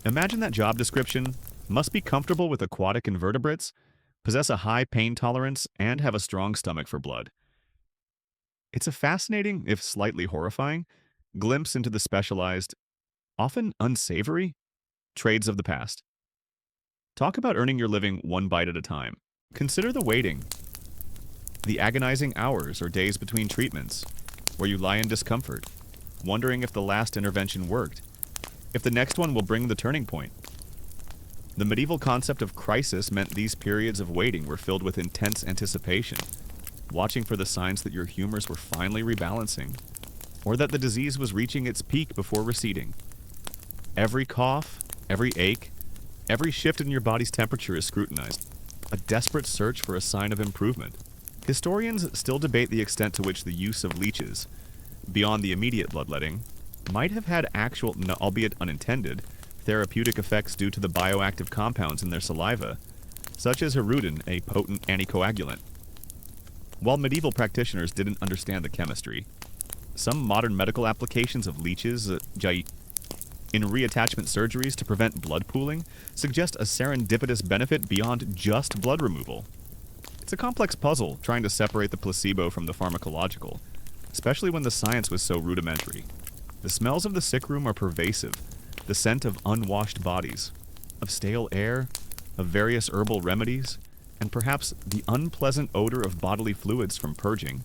Imagine that job description: must be comfortable with aquatic invertebrates, possess a high pain tolerance, and have a strong stomach for blood. It's a fascinating, if slightly horrifying, glimpse into the specialized, often unsavory, trades of the past. Talk about earning your living one bite at a time. Consider the waiting, the agonizing hours or days between treatments, where you lie in discomfort, wondering if the last intervention worked, if the next one will bring the turning point. The medieval concept of crisis meant these periods of waiting were filled with intense anticipation, watching for the signs that your humors were finally rebalancing, or that the disease was reaching its peak before receding. Every cough, every ache, every shift in your body's temperature is scrutinized, a desperate search for a sign of improvement. Historians still debate the extent to which the use of leeches, beyond the immediate bloodletting, might have had actual, albeit unintended, therapeutic effects due to the bioactive compounds in their saliva, such as hirudin, a potent anticoagulant. While medieval practitioners didn't understand the chemistry, some modern medical applications of leeches in reattachment surgeries to prevent blood pooling suggest a serendipitous benefit beyond just blood removal. It's a complex puzzle trying to separate the placebo from the pharmacological, especially when the science was so rudimentary. The smells of the sick room are pervasive, the scent of unwashed bodies, of stale air, of various herbal remedies, and perhaps the unpleasant odor of bodily fluids from purging.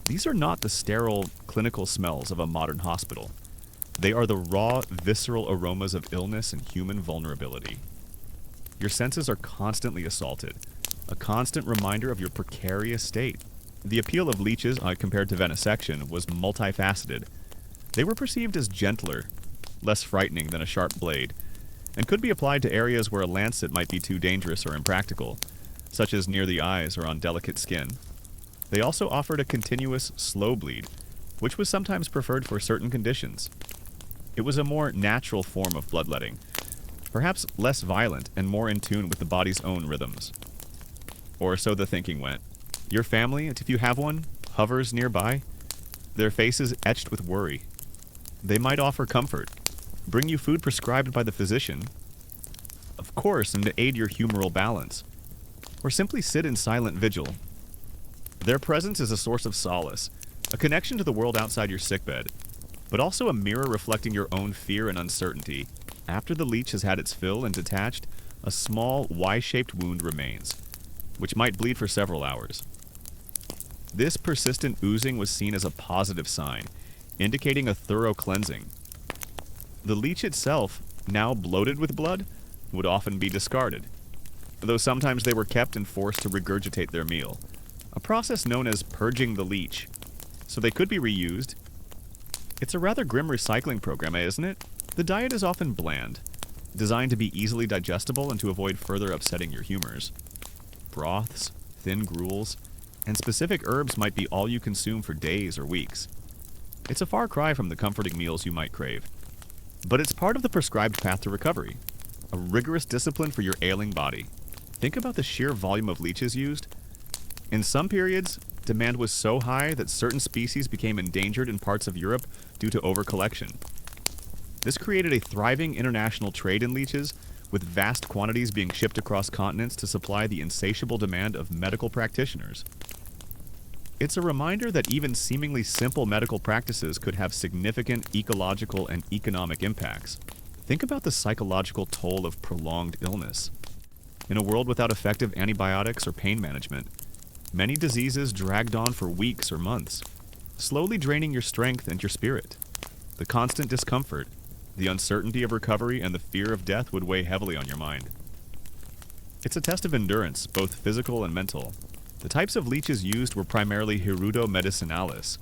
These are not the sterile, clinical smells of a modern hospital. They are the raw, visceral aromas of illness and human vulnerability. Your senses are constantly assaulted, a constant reminder of your precarious state. The appeal of leeches, compared to venesection, was multifaceted. They were perceived as gentler, less frightening than a sharp blade, and could be applied to areas where a lancet might be too dangerous or impractical, such as near the eyes or on delicate skin. They also offered a continuous, slow bleed, which was sometimes preferred for certain conditions. It was a more natural form of bloodletting, perhaps less violent and more in tune with the body's own rhythms. Or so the thinking went. Your family, if you have one, hovers nearby, their faces etched with worry. They might offer comfort, bring you food prescribed by the physician, of course, and to aid your humoral balance, or simply sit in silent vigil. Their presence is a source of solace, a connection to the world outside your sickbed, but also a mirror reflecting your own fear and uncertainty. After the leech has had its fill and detached, a small Y-shaped wound remains, which might bleed for several hours. This persistent oozing was seen as a positive sign, indicating a thorough cleansing. The leech itself, now bloated with blood, would often be discarded, though sometimes they were kept and forced to regurgitate their meal, a process known as purging the leech, so they could be reused. It's a rather grim recycling program, isn't it? The diet is often bland, designed to be easily digestible and to avoid further upsetting your humors. Broths, thin gruels, and specific herbs might be all you consume for days or weeks. It's a far cry from the comforting meals you might crave. But it's part of the prescribed path to recovery, a rigorous discipline for your ailing body. Think about the sheer volume of leeches used. In some periods, demand was so high that certain species became endangered in parts of Europe due to overcollection. This created a thriving international trade in leeches, with vast quantities being shipped across continents to supply the insatiable demand of medical practitioners. It's a reminder that even seemingly simple medical practices could have significant ecological and economic impacts. Think about the psychological toll of prolonged illness. In a world without effective antibiotics or pain management, many diseases dragged on for weeks or months, slowly draining your strength and your spirit. The constant discomfort, The uncertainty of recovery and the fear of death would weigh heavily on your mind. It's a test of endurance, both physical and mental. The types of leeches used were primarily Hirudo medicinalis,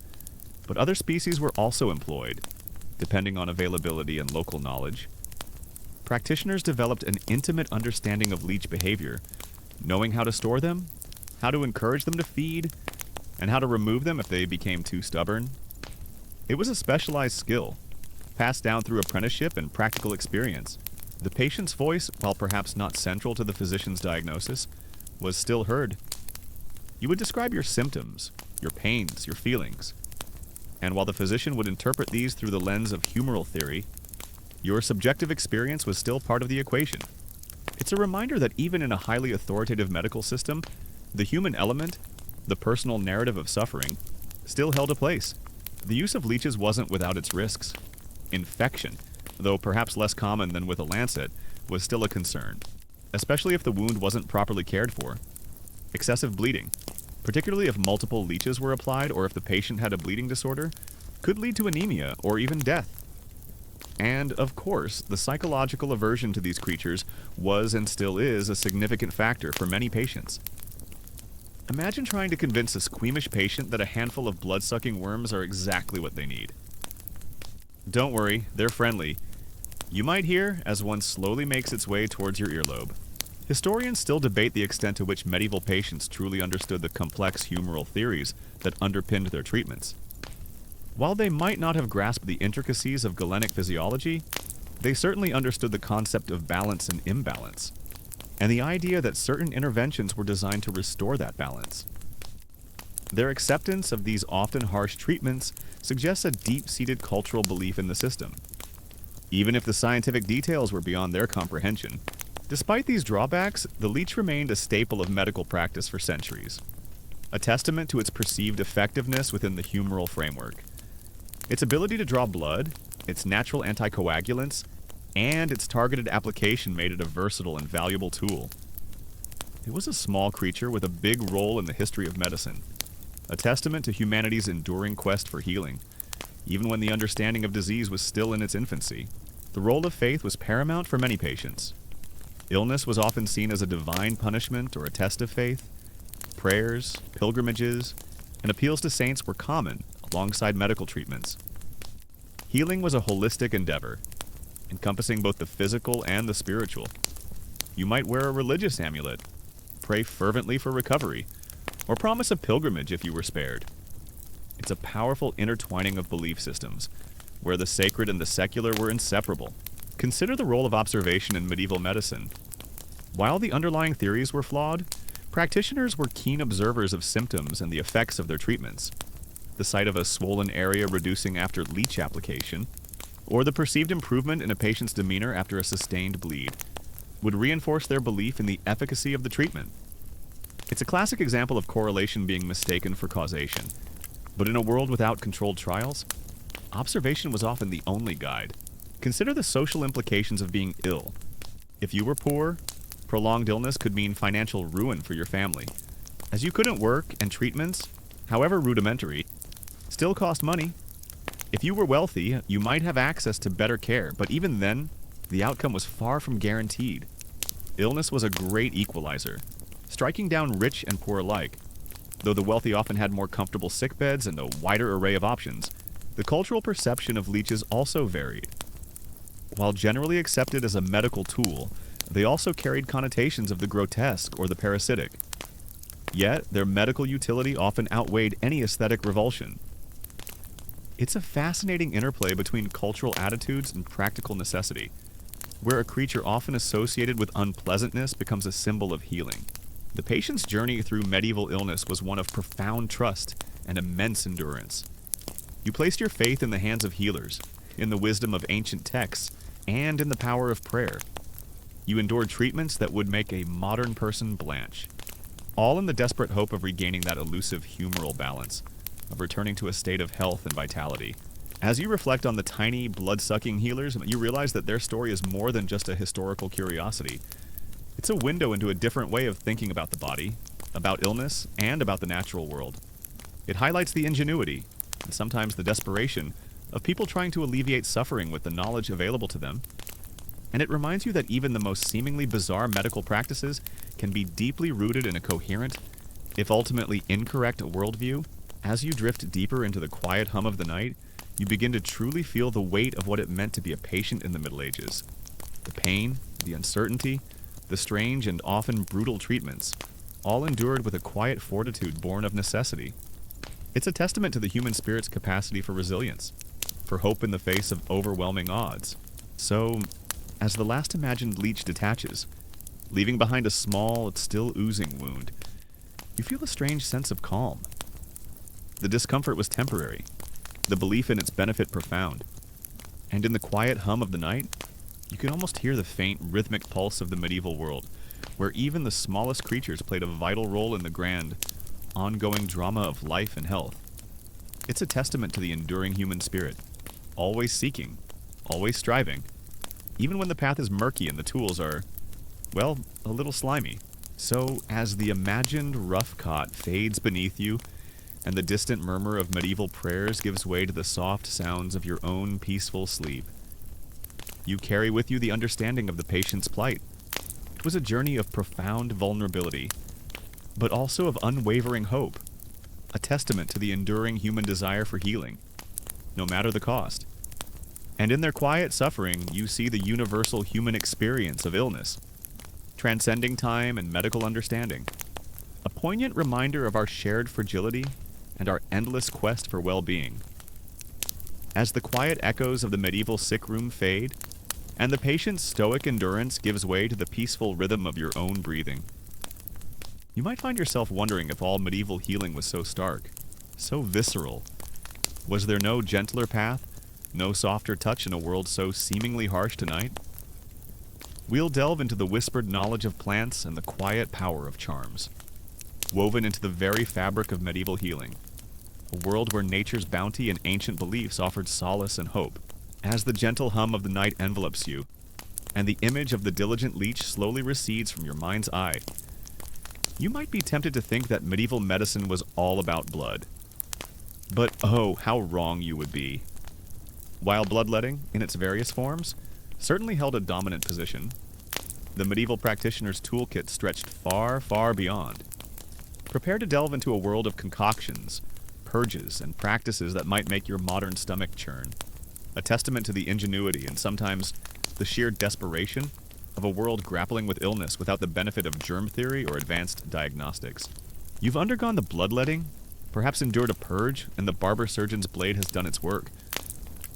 but other species were also employed, depending on availability and local knowledge. Practitioners developed an intimate understanding of leech behavior, knowing how to store them, how to encourage them to feed, and how to remove them if they became too stubborn. It was a specialized skill, passed down through apprenticeship and practical experience. The patient's voice, while perhaps not central to the physician's diagnosis, was still heard. You would describe your symptoms, your pains, your feelings. And while the physician would interpret these through the lens of humoral theory, your subjective experience was still part of the equation. It's a reminder that even in a highly authoritative medical system, the human element, the personal narrative of suffering, still held a place. The use of leeches wasn't without its risks. Infection, though perhaps less common than with a lancet, was still a concern, especially if the wound wasn't properly cared for. Excessive bleeding, particularly if multiple leeches were applied or if the patient had a bleeding disorder, could lead to anemia or even death. And, of course, the psychological aversion to these creatures was and still is a significant factor for many patients. Imagine trying to convince a squeamish patient that a handful of blood-sucking worms are exactly what they need. Don't worry, they're friendly. You might hear as one slowly makes its way towards your earlobe. Historians still debate the extent to which medieval patients truly understood the complex humoral theories that underpinned their treatments. While they might not have grasped the intricacies of galenic physiology, they certainly understood the concept of balance and imbalance, and the idea that certain interventions were designed to restore that balance. Their acceptance of these often harsh treatments suggests a deep-seated cultural belief in the system, even if the scientific details were beyond their comprehension. Despite these drawbacks, the leech remained a staple of medical practice for centuries, a testament to its perceived effectiveness within the humoral framework. Its ability to draw blood, its natural anticoagulants, and its targeted application made it a versatile and valuable tool. It was a small creature with a big role in the history of medicine, a testament to humanity's enduring quest for healing, even when the understanding of disease was still in its infancy. The role of faith was paramount for many patients. Illness was often seen as a divine punishment or a test of faith. Prayers, pilgrimages, and appeals to saints were common alongside medical treatments. Healing was a holistic endeavor, encompassing both the physical and the spiritual. You might wear a religious amulet, pray fervently for recovery, or promise a pilgrimage if you were spared. It's a powerful intertwining of belief systems, where the sacred and the secular were inseparable. Consider the role of observation in medieval medicine. While the underlying theories were flawed, practitioners were keen observers of symptoms and the effects of their treatments. The sight of a swollen area reducing after leech application, or the perceived improvement in a patient's demeanor after a sustained bleed, would reinforce their belief in the efficacy of the treatment. It's a classic example of correlation being mistaken for causation. But in a world without controlled trials, observation was often the only guide. Consider the social implications of being ill. If you were poor, prolonged illness could mean financial ruin for your family, as you couldn't work and treatments, however rudimentary, still cost money. If you were wealthy, you might have access to better care, but even then, the outcome was far from guaranteed. Illness was a great equalizer, striking down rich and poor alike. Though the wealthy often had more comfortable sickbeds and a wider array of options, the cultural perception of leeches also varied. While generally accepted as a medical tool, they also carried connotations of the grotesque or the parasitic. Yet, their medical utility often outweighed any aesthetic revulsion. It's a fascinating interplay between cultural attitudes and practical necessity, where a creature often associated with unpleasantness becomes a symbol of healing. The patient's journey through medieval illness was one of profound trust and immense endurance. You placed your faith in the hands of healers, in the wisdom of ancient texts, and in the power of prayer. You endured treatments that would make a modern person blanch, all in the desperate hope of regaining that elusive humoral balance, of returning to a state of health and vitality. As you reflect on the tiny, blood-sucking healers, you realize that their story is more than just a historical curiosity. It's a window into a different way of thinking about the body, about illness, and about the natural world. It highlights the ingenuity, and sometimes the desperation, of people trying to alleviate suffering with the knowledge available to them. And it reminds you that even the most seemingly bizarre medical practices can be deeply rooted in a coherent, if ultimately incorrect, worldview. As you drift deeper into the quiet hum of the night, you begin to truly feel the weight of what it meant to be a patient in the Middle Ages. The pain, the uncertainty, the strange and often brutal treatments, all endured with a quiet fortitude born of necessity. It's a testament to the human spirit's capacity for resilience, for hope in the face of overwhelming odds. So, as the last imagined leech detaches, leaving behind a small, still oozing wound, you feel a strange sense of calm. The discomfort was temporary, the belief in its benefit profound, and in the quiet hum of the night, you can almost hear the faint, rhythmic pulse of the medieval world, where even the smallest creatures played a vital role in the grand, ongoing drama of life and health. It's a testament to the enduring human spirit, always seeking, always striving, even when the path is murky and the tools are, well, a little slimy. So, as the imagined rough cot fades beneath you, and the distant murmur of medieval prayers gives way to the soft sounds of your own peaceful sleep, you carry with you the understanding of the patient's plight. It was a journey of profound vulnerability, but also of unwavering hope, a testament to the enduring human desire for healing, no matter the cost. And in their quiet suffering, you see the universal human experience of illness, transcending time and medical understanding, a poignant reminder of our shared fragility and our endless quest for well-being. As the quiet echoes of the medieval sick room fade, and the patient's stoic endurance gives way to the peaceful rhythm of your own breathing, you might find yourself wondering if all medieval healing was so stark, so visceral. Was there no gentler path, no softer touch in a world so seemingly harsh tonight? We'll delve into the whispered knowledge of plants and the quiet power of charms, woven into the very fabric of medieval healing, a world where nature's bounty and ancient beliefs offered solace and hope. As the gentle hum of the night envelops you, and the image of the diligent leech slowly recedes from your mind's eye, you might be tempted to think that medieval medicine was all about blood. But oh, how wrong you would be. While bloodletting, in its various forms, certainly held a dominant position, the medieval practitioner's toolkit stretched far, far beyond. Prepare to delve into a world of concoctions, purges, and practices that might make your modern stomach churn. A testament to the ingenuity and sometimes the sheer desperation of a world grappling with illness without the benefit of germ theory or advanced diagnostics. You've undergone the bloodletting, perhaps endured a purge, and the barber surgeon's blade has done its work.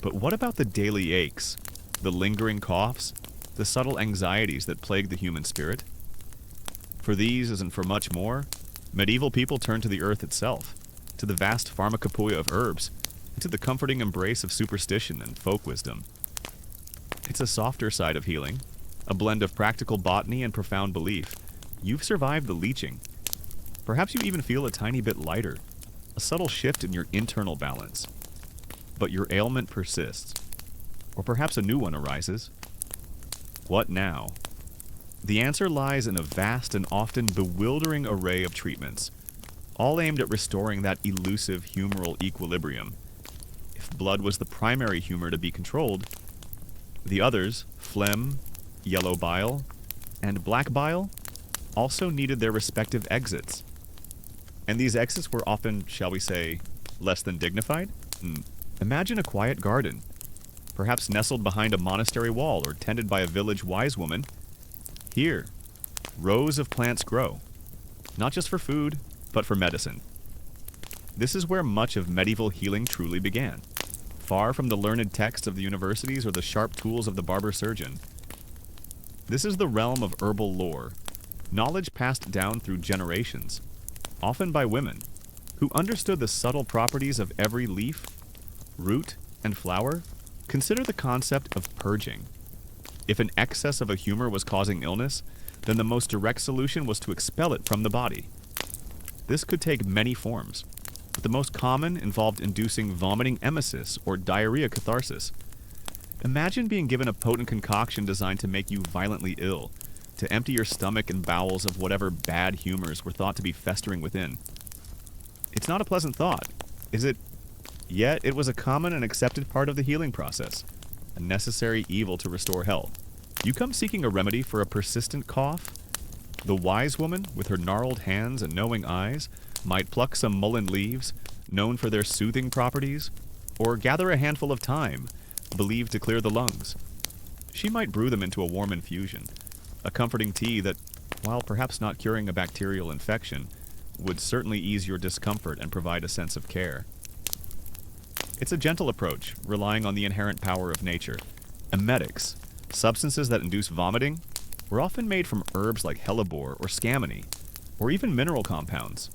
But what about the daily aches, the lingering coughs, the subtle anxieties that plague the human spirit? For these, as and for much more, medieval people turned to the earth itself, to the vast pharmacopoeia of herbs, and to the comforting embrace of superstition and folk wisdom. It's a softer side of healing, a blend of practical botany and profound belief. You've survived the leeching. Perhaps you even feel a tiny bit lighter, a subtle shift in your internal balance. But your ailment persists, or perhaps a new one arises. What now? The answer lies in a vast and often bewildering array of treatments, all aimed at restoring that elusive humoral equilibrium. If blood was the primary humor to be controlled, the others, phlegm, yellow bile, and black bile, also needed their respective exits. And these exits were often, shall we say, less than dignified? Imagine a quiet garden, perhaps nestled behind a monastery wall or tended by a village wise woman. Here, rows of plants grow, not just for food, but for medicine. This is where much of medieval healing truly began, far from the learned texts of the universities or the sharp tools of the barber surgeon. This is the realm of herbal lore, knowledge passed down through generations, often by women, who understood the subtle properties of every leaf, root, and flower. Consider the concept of purging. If an excess of a humor was causing illness, then the most direct solution was to expel it from the body. This could take many forms, but the most common involved inducing vomiting emesis or diarrhea catharsis. Imagine being given a potent concoction designed to make you violently ill, to empty your stomach and bowels of whatever bad humors were thought to be festering within. It's not a pleasant thought, is it? Yet it was a common and accepted part of the healing process, a necessary evil to restore health. You come seeking a remedy for a persistent cough? The wise woman, with her gnarled hands and knowing eyes, might pluck some mullein leaves, known for their soothing properties, or gather a handful of thyme, believed to clear the lungs. She might brew them into a warm infusion, a comforting tea that, while perhaps not curing a bacterial infection, would certainly ease your discomfort and provide a sense of care. It's a gentle approach, relying on the inherent power of nature. Emetics, substances that induce vomiting, were often made from herbs like hellebore or scammony, or even mineral compounds.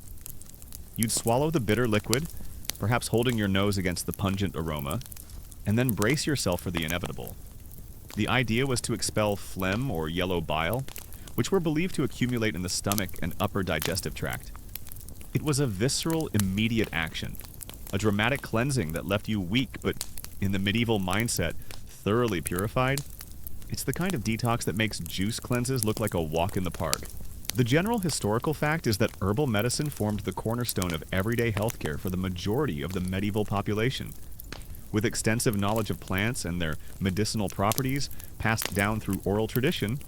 You'd swallow the bitter liquid, perhaps holding your nose against the pungent aroma, and then brace yourself for the inevitable. The idea was to expel phlegm or yellow bile, which were believed to accumulate in the stomach and upper digestive tract. It was a visceral, immediate action, a dramatic cleansing that left you weak, but in the medieval mindset, thoroughly purified. It's the kind of detox that makes juice cleanses look like a walk in the park. The general historical fact is that herbal medicine formed the cornerstone of everyday healthcare for the majority of the medieval population. With extensive knowledge of plants and their medicinal properties passed down through oral tradition,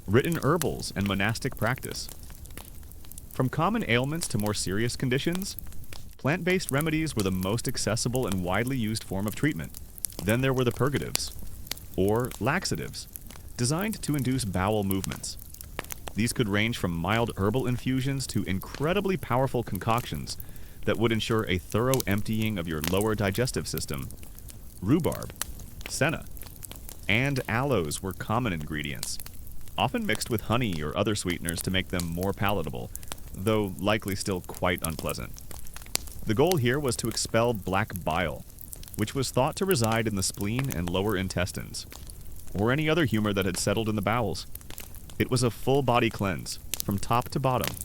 written herbals, and monastic practice. From common ailments to more serious conditions, plant-based remedies were the most accessible and widely used form of treatment. Then there were the purgatives, or laxatives, designed to induce bowel movements. These could range from mild herbal infusions to incredibly powerful concoctions that would ensure a thorough emptying of your lower digestive system. Rhubarb, senna, and aloes were common ingredients, often mixed with honey or other sweeteners to make them more palatable, though likely still quite unpleasant. The goal here was to expel black bile, which was thought to reside in the spleen and lower intestines, or any other humor that had settled in the bowels. It was a full-body cleanse, from top to bottom,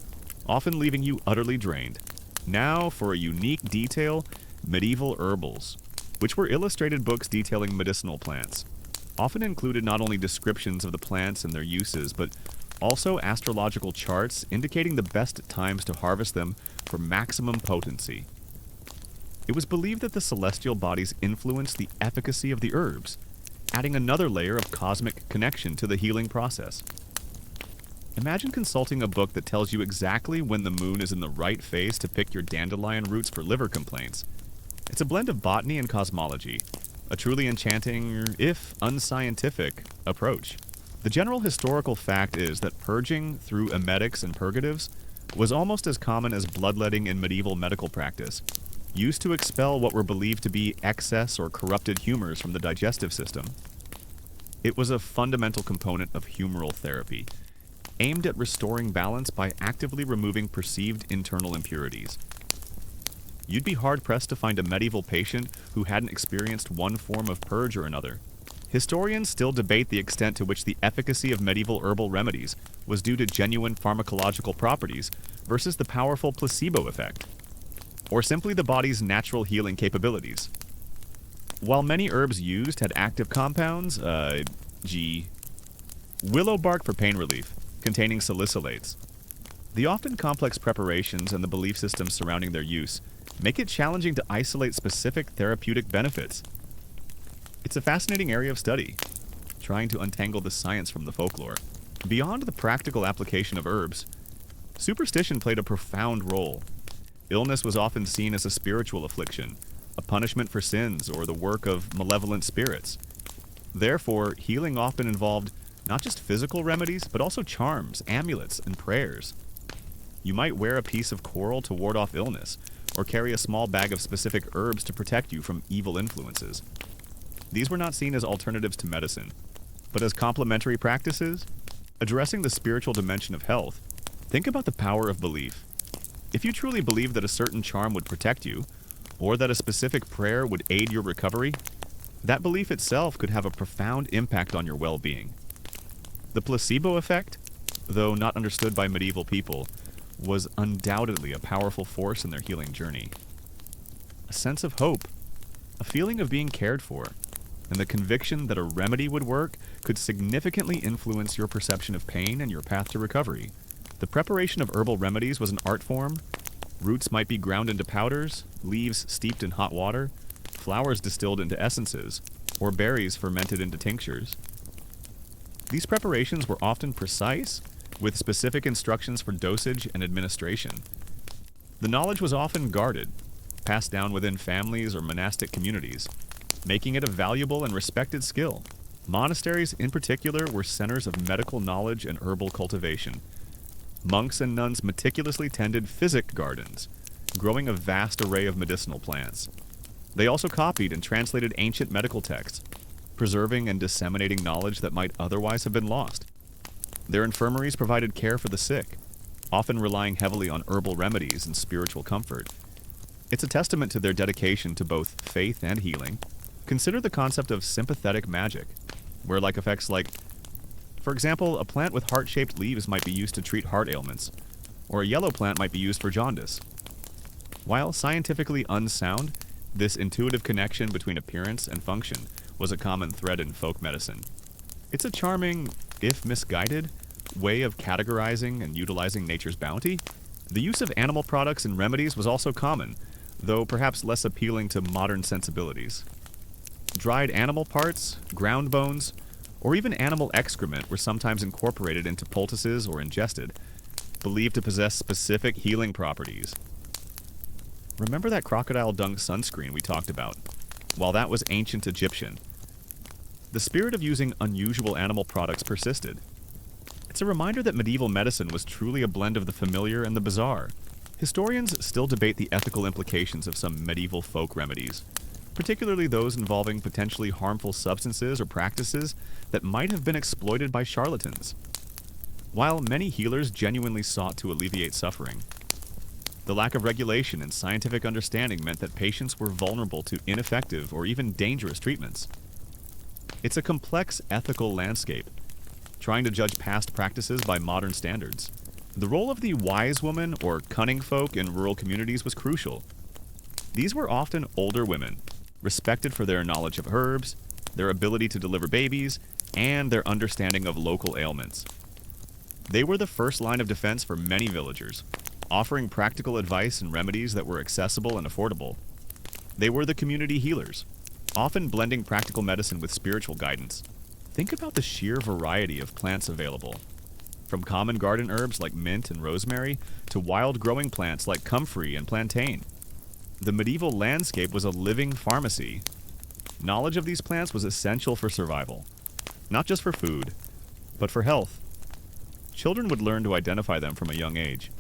often leaving you utterly drained. Now for a unique detail, medieval herbals, which were illustrated books detailing medicinal plants. Often included not only descriptions of the plants and their uses, but also astrological charts indicating the best times to harvest them for maximum potency. It was believed that the celestial bodies influenced the efficacy of the herbs, adding another layer of cosmic connection to the healing process. Imagine consulting a book that tells you exactly when the moon is in the right phase to pick your dandelion roots for liver complaints. It's a blend of botany and cosmology, a truly enchanting, if unscientific, approach. The general historical fact is that purging through emetics and purgatives was almost as common as bloodletting in medieval medical practice, used to expel what were believed to be excess or corrupted humors from the digestive system. It was a fundamental component of humoral therapy, aimed at restoring balance by actively removing perceived internal impurities. You'd be hard-pressed to find a medieval patient who hadn't experienced one form of purge or another. Historians still debate the extent to which the efficacy of medieval herbal remedies was due to genuine pharmacological properties versus the powerful placebo effect, or simply the body's natural healing capabilities. While many herbs used had active compounds, willow bark for pain relief, containing salicylates. The often complex preparations and the belief systems surrounding their use make it challenging to isolate specific therapeutic benefits. It's a fascinating area of study, trying to untangle the science from the folklore. Beyond the practical application of herbs, superstition played a profound role. Illness was often seen as a spiritual affliction, a punishment for sins, or the work of malevolent spirits. Therefore, healing often involved not just physical remedies, but also charms, amulets, and prayers. You might wear a piece of coral to ward off illness, or carry a small bag of specific herbs to protect you from evil influences. These were not seen as alternatives to medicine, but as complementary practices. Addressing the spiritual dimension of health, think about the power of belief. If you truly believe that a certain charm would protect you, or that a specific prayer would aid your recovery, that belief itself could have a profound impact on your well-being. The placebo effect, though not understood by medieval people, was undoubtedly a powerful force in their healing journey. A sense of hope, a feeling of being cared for, and the conviction that a remedy would work could significantly influence your perception of pain and your path to recovery. The preparation of herbal remedies was an art form. Roots might be ground into powders, leaves steeped in hot water, flowers distilled into essences, or berries fermented into tinctures. These preparations were often precise, with specific instructions for dosage and administration. The knowledge was often guarded, passed down within families or monastic communities, making it a valuable and respected skill. Monasteries, in particular, were centers of medical knowledge and herbal cultivation. Monks and nuns meticulously tended physic gardens, growing a vast array of medicinal plants. They also copied and translated ancient medical texts, preserving and disseminating knowledge that might otherwise have been lost. Their infirmaries provided care for the sick, often relying heavily on herbal remedies and spiritual comfort. It's a testament to their dedication to both faith and healing. Consider the concept of sympathetic magic, where effects like, for example, a plant with heart-shaped leaves might be used to treat heart ailments, or a yellow plant might be used for jaundice. While scientifically unsound, this intuitive connection between appearance and function was a common thread in folk medicine. It's a charming, if misguided, way of categorizing and utilizing nature's bounty. The use of animal products and remedies was also common, though perhaps less appealing to modern sensibilities. Dried animal parts, ground bones, or even animal excrement were sometimes incorporated into poultices or ingested, believed to possess specific healing properties. Remember that crocodile dung sunscreen we talked about? While that was ancient Egyptian, the spirit of using unusual animal products persisted. It's a reminder that medieval medicine was truly a blend of the familiar and the bizarre. Historians still debate the ethical implications of some medieval folk remedies, particularly those involving potentially harmful substances or practices that might have been exploited by charlatans. While many healers genuinely sought to alleviate suffering, the lack of regulation and scientific understanding meant that patients were vulnerable to ineffective or even dangerous treatments. It's a complex ethical landscape, trying to judge past practices by modern standards. The role of the wise woman or cunning folk in rural communities was crucial. These were often older women, respected for their knowledge of herbs, their ability to deliver babies, and their understanding of local ailments. They were the first line of defense for many villagers, offering practical advice and remedies that were accessible and affordable. They were the community healers, often blending practical medicine with spiritual guidance. Think about the sheer variety of plants available, from common garden herbs like mint and rosemary to wild growing plants like comfrey and plantain. The medieval landscape was a living pharmacy. Knowledge of these plants was essential for survival, not just for food, but for health. Children would learn to identify them from a young age,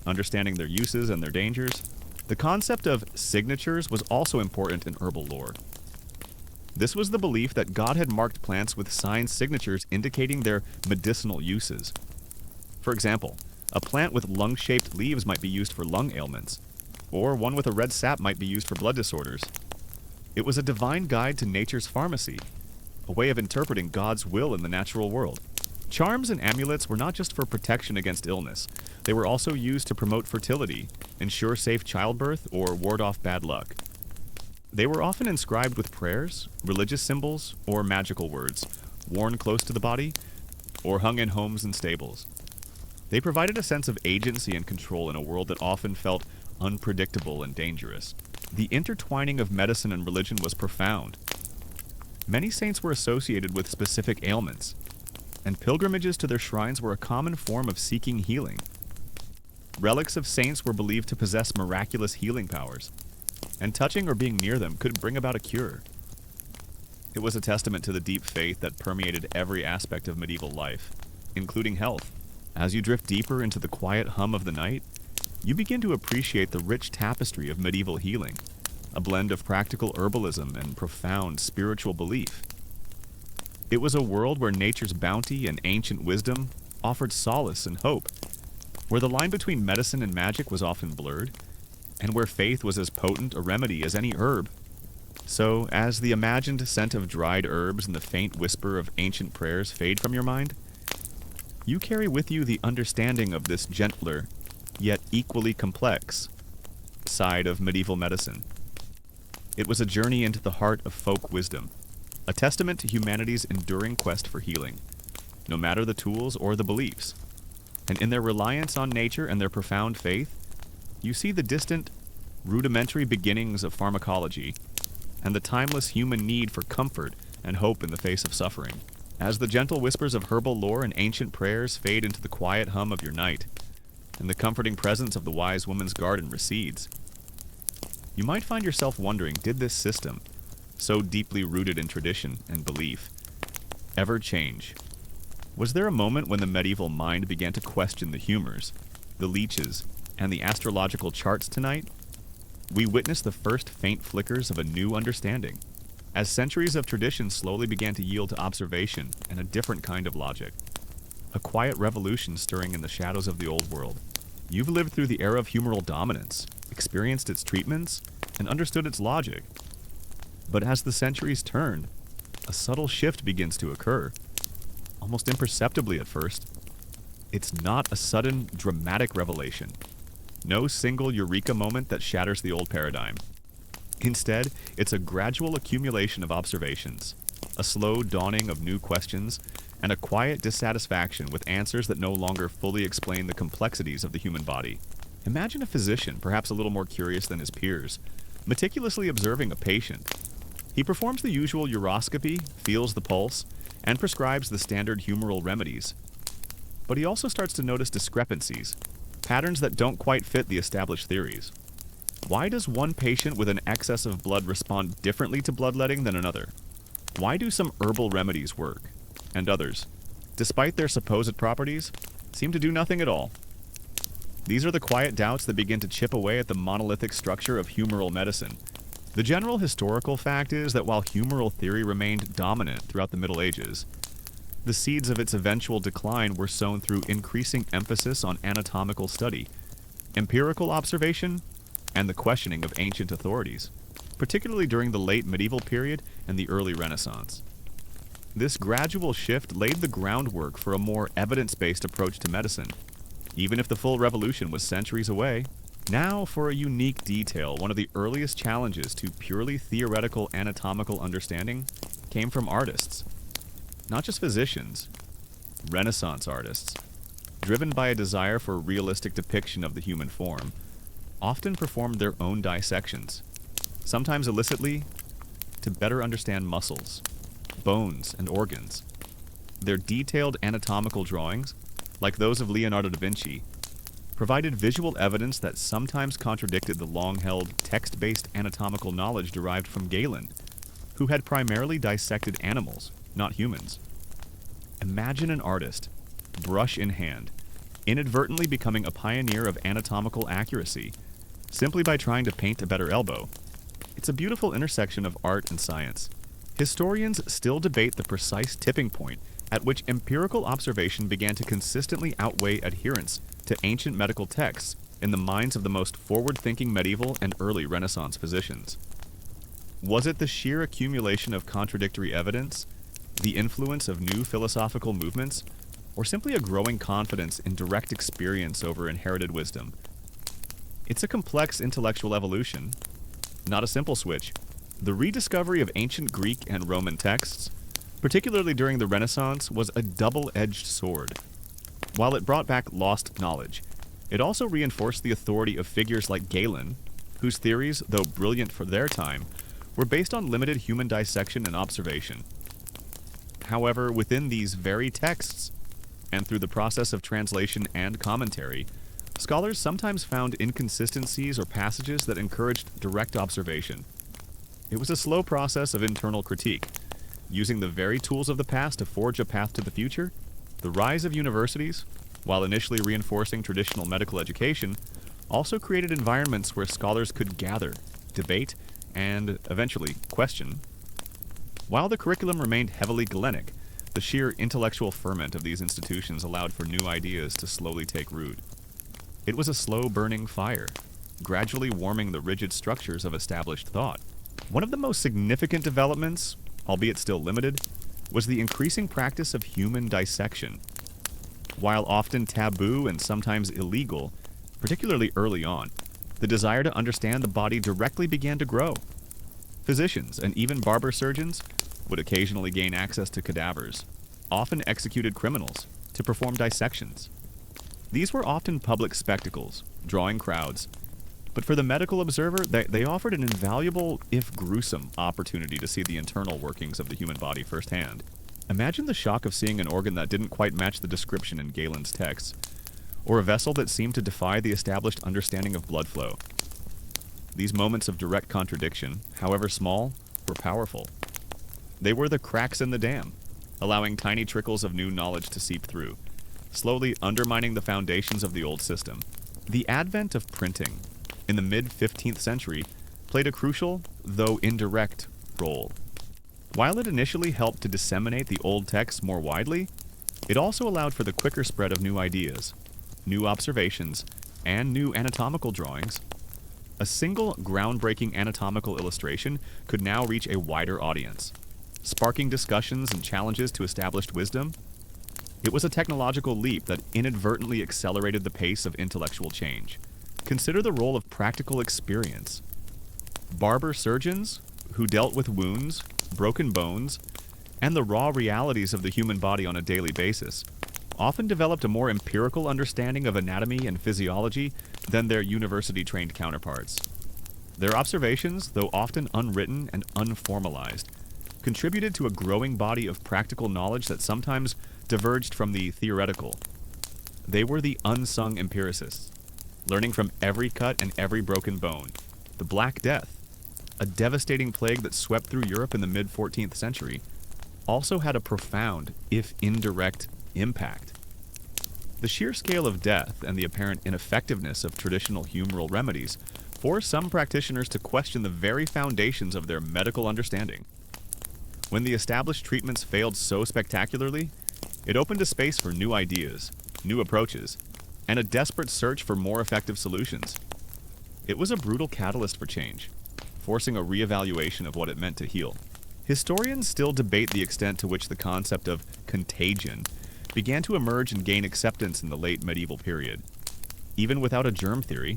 understanding their uses and their dangers. The concept of signatures was also important in herbal lore. This was the belief that God had marked plants with sign signatures indicating their medicinal uses. For example, a plant with lung-shaped leaves might be used for lung ailments, or one with a red sap might be used for blood disorders. It was a divine guide to nature's pharmacy, a way of interpreting God's will in the natural world. Charms and amulets were not just for protection against illness. They were also used to promote fertility, ensure safe childbirth, or ward off bad luck. They were often inscribed with prayers, religious symbols, or magical words, worn close to the body, or hung in homes and stables. They provided a sense of agency and control in a world that often felt unpredictable and dangerous. The intertwining of medicine and religion was profound. Many saints were associated with specific ailments, and pilgrimages to their shrines were a common form of seeking healing. Relics of saints were believed to possess miraculous healing powers, and touching or being near them could bring about a cure. It was a testament to the deep faith that permeated every aspect of medieval life, including health. As you drift deeper into the quiet hum of the night, you begin to appreciate the rich tapestry of medieval healing, a blend of practical herbalism and profound spiritual belief. It was a world where nature's bounty and ancient wisdom offered solace and hope, where the line between medicine and magic was often blurred, and where faith was as potent a remedy as any herb. So, as the imagined scent of dried herbs and the faint whisper of ancient prayers fade from your mind, you carry with you the understanding of this gentler, yet equally complex, side of medieval medicine. It was a journey into the heart of folk wisdom, a testament to humanity's enduring quest for healing, no matter the tools or the beliefs. And in their reliance on nature and their profound faith, you see the distant, rudimentary beginnings of pharmacology, and the timeless human need for comfort and hope in the face of suffering. As the gentle whispers of herbal lore and ancient prayers fade into the quiet hum of your night, and the comforting presence of the wise woman's garden recedes, you might find yourself wondering, did this system, so deeply rooted in tradition and belief, ever change? Was there a moment when the medieval mind began to question the humors, the leeches, and the astrological charts tonight? We witnessed the first faint flickers of a new understanding, as centuries of tradition slowly began to yield to observation and a different kind of logic. A quiet revolution stirring in the shadows of the old world. You've lived through the era of humoral dominance, experienced its treatments, and understood its logic. But as the centuries turned, a subtle shift begins to occur, almost imperceptibly at first. It's not a sudden, dramatic revelation. No single eureka moment that shatters the old paradigm. Instead, it's a gradual accumulation of observations, a slow dawning of new questions, and a quiet dissatisfaction with answers that no longer fully explain the complexities of the human body. Imagine a physician, perhaps a little more curious than his peers, meticulously observing a patient. He performs the usual uroscopy, feels the pulse, and prescribes the standard humoral remedies. But he also starts to notice discrepancies, patterns that don't quite fit the established theories. Why does one patient with an excess of blood respond differently to bloodletting than another? Why do some herbal remedies work, and others, despite their supposed properties, seem to do nothing at all? These are the quiet doubts that begin to chip away at the monolithic structure of humoral medicine. The general historical fact is that while humoral theory remained dominant throughout the Middle Ages, the seeds of its eventual decline were sown through increasing emphasis on anatomical study, empirical observation, and the questioning of ancient authorities, particularly during the late medieval period and the early Renaissance. This gradual shift laid the groundwork for a more evidence-based approach to medicine, even if the full revolution was centuries away. Now for a unique detail, one of the earliest challenges to purely theoretical anatomical understanding came from artists. Not just physicians, Renaissance artists, driven by a desire for realistic depiction of the human form, often performed their own dissections, sometimes illicitly, to better understand muscles, bones, and organs. Their detailed anatomical drawings, like those of Leonardo da Vinci, provided visual evidence that sometimes contradicted the long-held text-based anatomical knowledge derived from Galen, who had primarily dissected animals, not humans. Imagine an artist, brush in hand, inadvertently becoming a pioneer of anatomical accuracy, simply by trying to paint a better elbow. It's a beautiful intersection of art and science. Historians still debate the precise tipping point at which empirical observation began to consistently outweigh adherence to ancient medical texts in the minds of the most forward-thinking medieval and early Renaissance physicians. Was it the sheer accumulation of contradictory evidence, the influence of new philosophical movements, or simply a growing confidence in direct experience over inherited wisdom? It's a complex intellectual evolution, not a simple switch. The rediscovery of ancient Greek and Roman texts, particularly during the Renaissance, was a double-edged sword. While it brought back lost knowledge, it also reinforced the authority of figures like Galen, whose theories, though brilliant for their time, were based on limited human dissection and observation. However, within these very texts, and through the process of translation and commentary, scholars sometimes found inconsistencies or passages that encouraged direct observation. It was a slow process of internal critique, using the very tools of the past to forge a path to the future. The rise of universities, while initially reinforcing traditional medical education, also created environments where scholars could gather, debate, and eventually question. While the curriculum remained heavily Galenic, the sheer intellectual ferment of these institutions allowed for new ideas to slowly take root. It was a slow-burning fire, gradually warming the rigid structures of established thought. One of the most significant developments, albeit still limited, was the increasing practice of human dissection. While often taboo and sometimes illegal, particularly early on, the desire to understand the body directly began to grow. Physicians and even barber surgeons would occasionally gain access to cadavers, often executed criminals, to perform dissections. These were often public spectacles, drawing crowds, But for the medical observer, they offered an invaluable, if gruesome, opportunity to see the internal workings of the human body firsthand. Imagine the shock of seeing an organ that didn't quite match the description in Galen's texts, or a vessel that seemed to defy the established understanding of blood flow. These moments of direct contradiction, however small, were powerful. They were the cracks in the dam, allowing tiny trickles of new knowledge to seep through, slowly undermining the foundations of the old system. The advent of printing, in the mid-15th century, played a crucial, though indirect, role. While it initially helped to disseminate the old texts more widely, it also allowed for the quicker spread of new ideas, new observations, and new anatomical drawings. A single groundbreaking anatomical illustration could now reach a wider audience, sparking discussions and challenges to established wisdom. It was a technological leap that inadvertently accelerated the pace of intellectual change. Consider the role of practical experience. Barber surgeons, who dealt with wounds, broken bones, and the raw realities of the human body on a daily basis, often developed a more empirical understanding of anatomy and physiology than their university-trained counterparts. Their observations, though often unwritten and unformalized, contributed to a growing body of practical knowledge that sometimes diverged from the theoretical. They were the unsung empiricists, learning from every cut and every broken bone. The Black Death, a devastating plague that swept through Europe in the mid-14th century, also had a profound, if indirect, impact. The sheer scale of death and the apparent ineffectiveness of traditional humoral remedies forced some practitioners to question the very foundations of their medical understanding. When the established treatments failed so spectacularly, it opened a space for new ideas, new approaches, and a desperate search for more effective solutions. It was a brutal catalyst for change, forcing a reevaluation of what it meant to heal. Historians still debate the extent to which the concept of contagion began to emerge and gain acceptance in the late medieval period, even without a germ theory.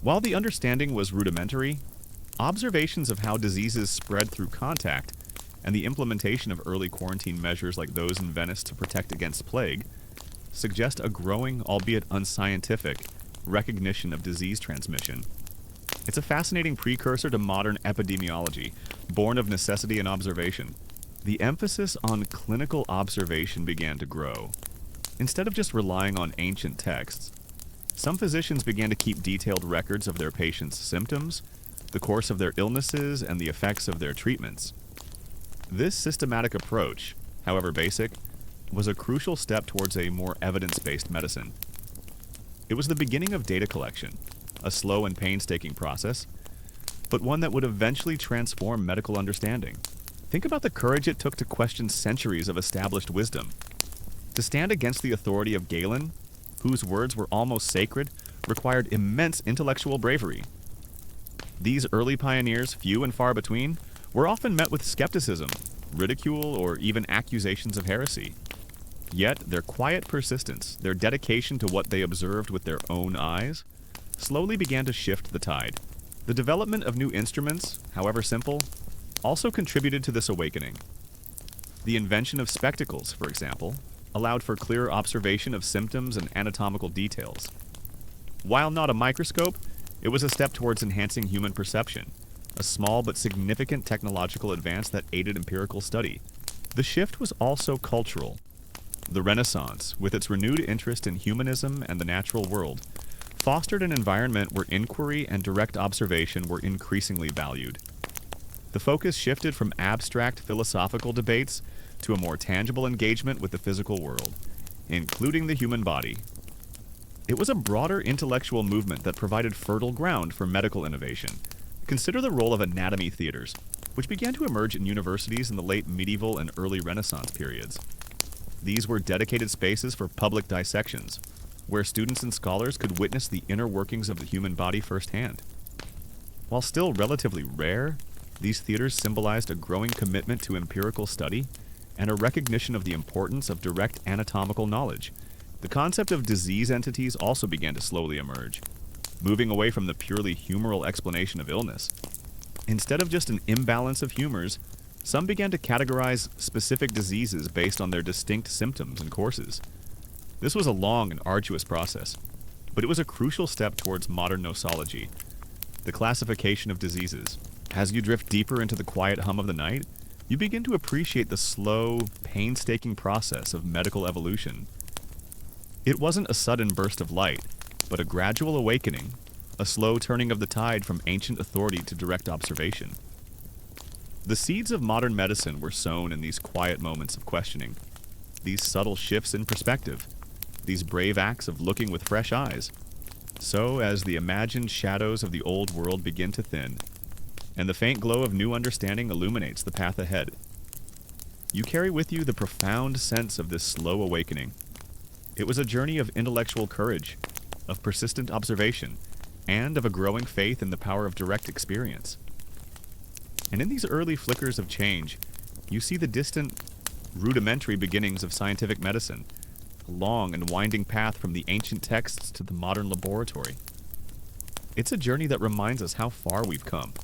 While the understanding was rudimentary, observations of how diseases spread through contact and the implementation of early quarantine measures like those in Venice to protect against plague suggest a growing, albeit unscientific, recognition of disease transmission. It's a fascinating precursor to modern epidemiology, born of necessity and observation. The emphasis on clinical observation began to grow. Instead of just relying on ancient texts, some physicians began to keep detailed records of their patients' symptoms, the course of their illnesses, and the effects of their treatments. This systematic approach, however basic, was a crucial step towards a more evidence-based medicine. It was the beginning of data collection, a slow and painstaking process, but one that would eventually transform medical understanding. Think about the courage it took to question centuries of established wisdom. To stand against the authority of Galen, whose words were almost sacred, required immense intellectual bravery. These early pioneers, few and far between, were often met with skepticism, ridicule, or even accusations of heresy. Yet their quiet persistence, their dedication to what they observed with their own eyes, slowly began to shift the tide. The development of new instruments, however simple, also contributed to this awakening. The invention of spectacles, for example, allowed for clearer observation of symptoms and anatomical details. While not a microscope, it was a step towards enhancing human perception, a small but significant technological advance that aided empirical study. The shift was also cultural. The Renaissance, with its renewed interest in humanism and the natural world, fostered an environment where inquiry and direct observation were increasingly valued. The focus shifted from abstract philosophical debates to a more tangible engagement with the physical world, including the human body. It was a broader intellectual movement that provided fertile ground for medical innovation. Consider the role of anatomy theaters, which began to emerge in universities in the late medieval and early Renaissance periods. These were dedicated spaces for public dissections, where students and scholars could witness the inner workings of the human body firsthand. While still relatively rare, these theaters symbolized a growing commitment to empirical study and a recognition of the importance of direct anatomical knowledge. The concept of disease entities also began to slowly emerge, moving away from the purely humoral explanation of illness. Instead of just an imbalance of humors, some began to categorize specific diseases based on their distinct symptoms and courses. This was a long and arduous process, But it was a crucial step towards modern nosology, the classification of diseases. As you drift deeper into the quiet hum of the night, you begin to appreciate the slow, painstaking process of medical evolution. It wasn't a sudden burst of light, but a gradual awakening, a slow turning of the tide from ancient authority to direct observation. The seeds of modern medicine were sown in these quiet moments of questioning, these subtle shifts in perspective, these brave acts of looking with fresh eyes. So, as the imagined shadows of the old world begin to thin, and the faint glow of new understanding illuminates the path ahead, you carry with you the profound sense of this slow awakening. It was a journey of intellectual courage, of persistent observation, and of a growing faith in the power of direct experience. And in these early flickers of change, you see the distant, rudimentary beginnings of scientific medicine, a long and winding path from the ancient texts to the modern laboratory. It's a journey that reminds us how far we've come,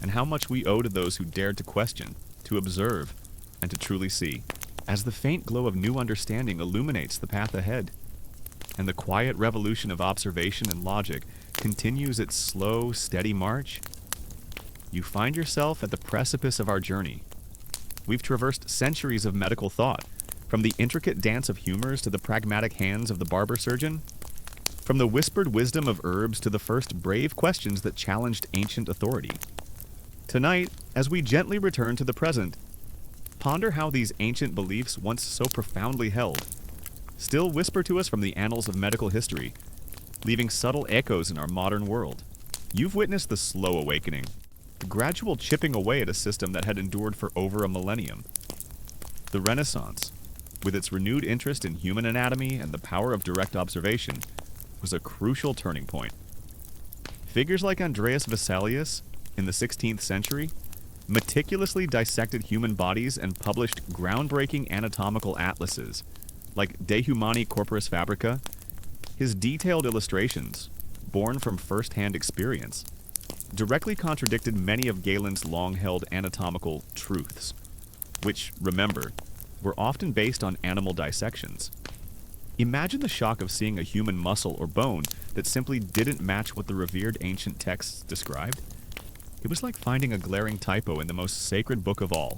and how much we owe to those who dared to question, to observe, and to truly see, as the faint glow of new understanding illuminates the path ahead, and the quiet revolution of observation and logic continues its slow, steady march. You find yourself at the precipice of our journey. We've traversed centuries of medical thought, from the intricate dance of humors to the pragmatic hands of the barber surgeon, from the whispered wisdom of herbs to the first brave questions that challenged ancient authority. Tonight, as we gently return to the present, ponder how these ancient beliefs, once so profoundly held, still whisper to us from the annals of medical history, leaving subtle echoes in our modern world. You've witnessed the slow awakening, the gradual chipping away at a system that had endured for over a millennium. The Renaissance, with its renewed interest in human anatomy and the power of direct observation, was a crucial turning point. Figures like Andreas Vesalius, in the 16th century, meticulously dissected human bodies and published groundbreaking anatomical atlases, like De Humani Corporis Fabrica. His detailed illustrations, born from first-hand experience, directly contradicted many of Galen's long-held anatomical truths, which, remember, were often based on animal dissections. Imagine the shock of seeing a human muscle or bone that simply didn't match what the revered ancient texts described. It was like finding a glaring typo in the most sacred book of all.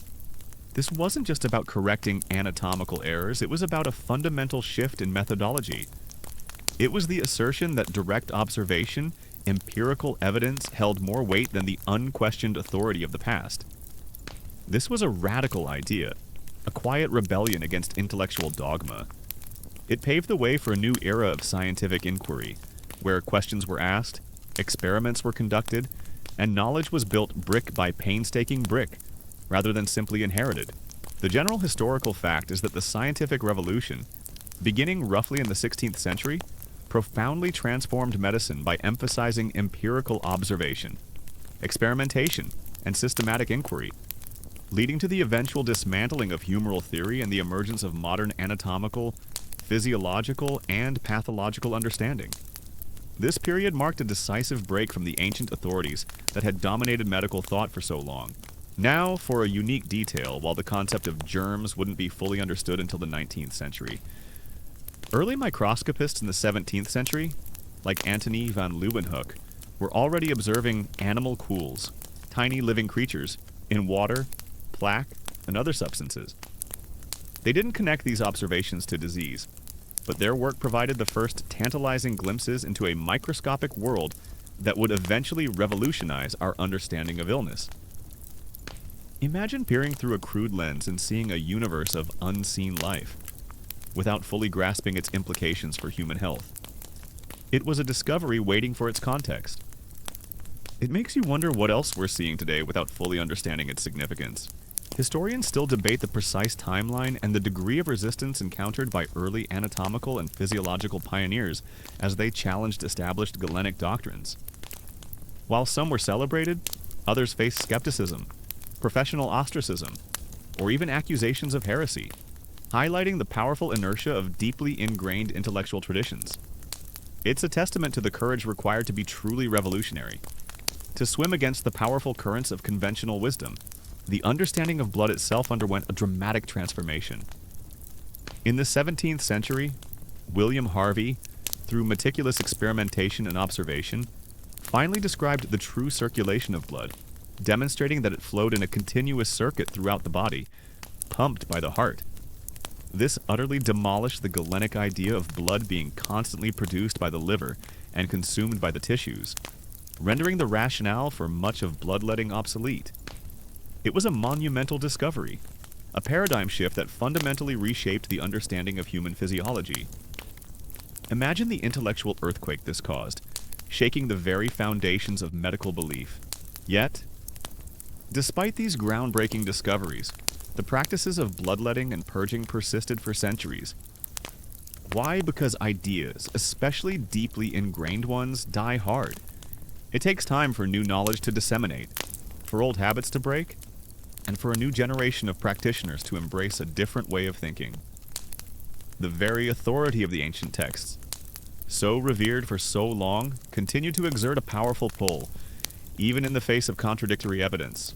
This wasn't just about correcting anatomical errors, it was about a fundamental shift in methodology. It was the assertion that direct observation, empirical evidence, held more weight than the unquestioned authority of the past. This was a radical idea, a quiet rebellion against intellectual dogma. It paved the way for a new era of scientific inquiry, where questions were asked, experiments were conducted, and knowledge was built brick by painstaking brick, rather than simply inherited. The general historical fact is that the scientific revolution, beginning roughly in the 16th century, profoundly transformed medicine by emphasizing empirical observation, experimentation, and systematic inquiry, leading to the eventual dismantling of humoral theory and the emergence of modern anatomical, physiological, and pathological understanding. This period marked a decisive break from the ancient authorities that had dominated medical thought for so long. Now, for a unique detail, while the concept of germs wouldn't be fully understood until the 19th century. Early microscopists in the 17th century, like Antony van Leeuwenhoek, were already observing animal cools, tiny living creatures, in water, plaque, and other substances. They didn't connect these observations to disease, but their work provided the first tantalizing glimpses into a microscopic world that would eventually revolutionize our understanding of illness. Imagine peering through a crude lens and seeing a universe of unseen life, without fully grasping its implications for human health. It was a discovery waiting for its context. It makes you wonder what else we're seeing today without fully understanding its significance. Historians still debate the precise timeline and the degree of resistance encountered by early anatomical and physiological pioneers as they challenged established Galenic doctrines. While some were celebrated, others faced skepticism, professional ostracism, or even accusations of heresy, highlighting the powerful inertia of deeply ingrained intellectual traditions. It's a testament to the courage required to be truly revolutionary, to swim against the powerful currents of conventional wisdom. The understanding of blood itself underwent a dramatic transformation. In the 17th century, William Harvey, through meticulous experimentation and observation, finally described the true circulation of blood, demonstrating that it flowed in a continuous circuit throughout the body, pumped by the heart. This utterly demolished the Galenic idea of blood being constantly produced by the liver and consumed by the tissues, rendering the rationale for much of bloodletting obsolete. It was a monumental discovery, a paradigm shift that fundamentally reshaped the understanding of human physiology. Imagine the intellectual earthquake this caused, shaking the very foundations of medical belief. Yet, despite these groundbreaking discoveries, the practices of bloodletting and purging persisted for centuries. Why? Because ideas, especially deeply ingrained ones, die hard. It takes time for new knowledge to disseminate, for old habits to break, and for a new generation of practitioners to embrace a different way of thinking. The very authority of the ancient texts, so revered for so long, continue to exert a powerful pull, even in the face of contradictory evidence.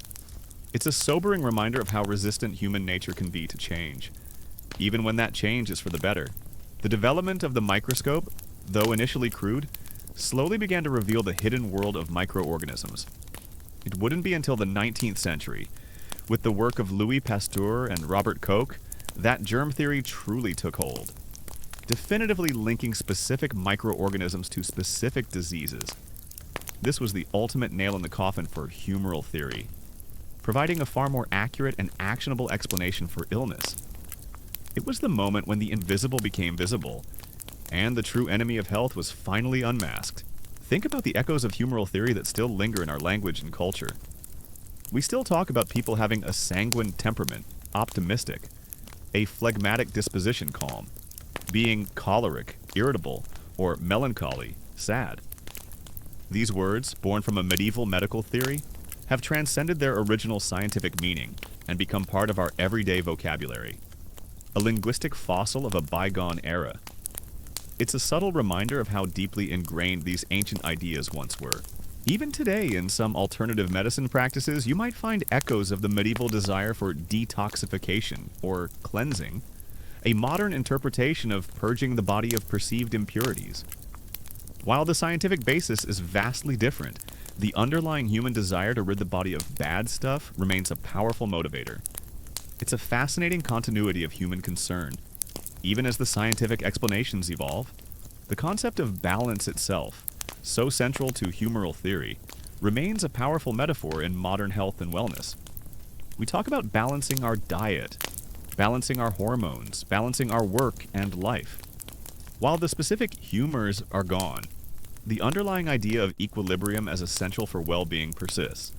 It's a sobering reminder of how resistant human nature can be to change, even when that change is for the better. The development of the microscope, though initially crude, slowly began to reveal the hidden world of microorganisms. It wouldn't be until the 19th century, with the work of Louis Pasteur and Robert Koch, that germ theory truly took hold, definitively linking specific microorganisms to specific diseases. This was the ultimate nail in the coffin for humoral theory, providing a far more accurate and actionable explanation for illness. It was the moment when the invisible became visible, and the true enemy of health was finally unmasked. Think about the echoes of humoral theory that still linger in our language and culture. We still talk about people having a sanguine temperament, optimistic, a phlegmatic disposition, calm, being choleric, irritable, or melancholy, sad. These words, born from a medieval medical theory, have transcended their original scientific meaning and become part of our everyday vocabulary, a linguistic fossil of a bygone era. It's a subtle reminder of how deeply ingrained these ancient ideas once were. Even today, in some alternative medicine practices, you might find echoes of the medieval desire for detoxification, or cleansing, a modern interpretation of purging the body of perceived impurities. While the scientific basis is vastly different, the underlying human desire to rid the body of bad stuff remains a powerful motivator. It's a fascinating continuity of human concern. Even as the scientific explanations evolve, the concept of balance itself, so central to humoral theory, remains a powerful metaphor in modern health and wellness. We talk about balancing our diet, balancing our hormones, balancing our work and life. While the specific humors are gone, the underlying idea of equilibrium as essential for well-being persists.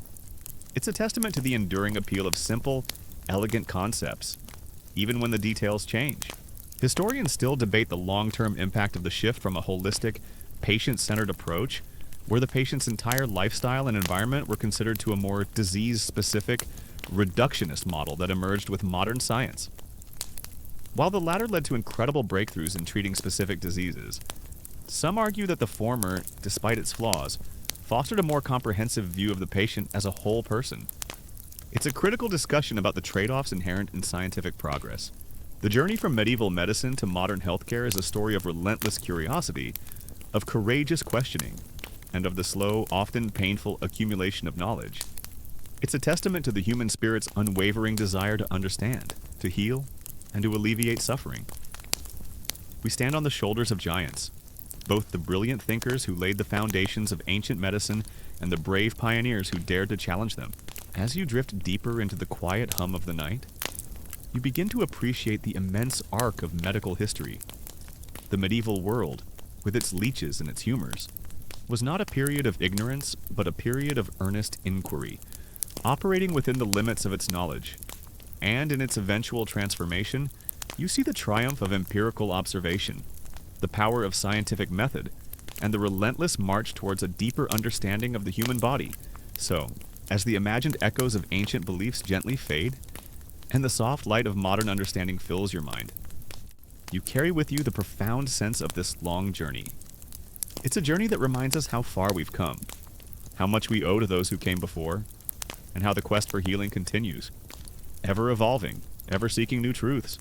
It's a testament to the enduring appeal of simple, elegant concepts, even when the details change. Historians still debate the long-term impact of the shift from a holistic, patient-centered approach, where the patient's entire lifestyle and environment were considered, to a more disease-specific, reductionist model that emerged with modern science. While the latter led to incredible breakthroughs in treating specific diseases, some argue that the former, despite its flaws, fostered a more comprehensive view of the patient as a whole person. It's a critical discussion about the trade-offs inherent in scientific progress. The journey from medieval medicine to modern healthcare is a story of relentless curiosity, of courageous questioning, and of the slow, often painful accumulation of knowledge. It's a testament to the human spirit's unwavering desire to understand, to heal, and to alleviate suffering. We stand on the shoulders of giants, both the brilliant thinkers who laid the foundations of ancient medicine and the brave pioneers who dared to challenge them. As you drift deeper into the quiet hum of the night, you begin to appreciate the immense arc of medical history. The medieval world, with its leeches and its humors, was not a period of ignorance, but a period of earnest inquiry, operating within the limits of its knowledge. And in its eventual transformation, you see the triumph of empirical observation, the power of scientific method, and the relentless march towards a deeper understanding of the human body. So, as the imagined echoes of ancient beliefs gently fade, and the soft light of modern understanding fills your mind, you carry with you the profound sense of this long journey. It's a journey that reminds us how far we've come, how much we owe to those who came before, and how the quest for healing continues, ever evolving, ever seeking new truths.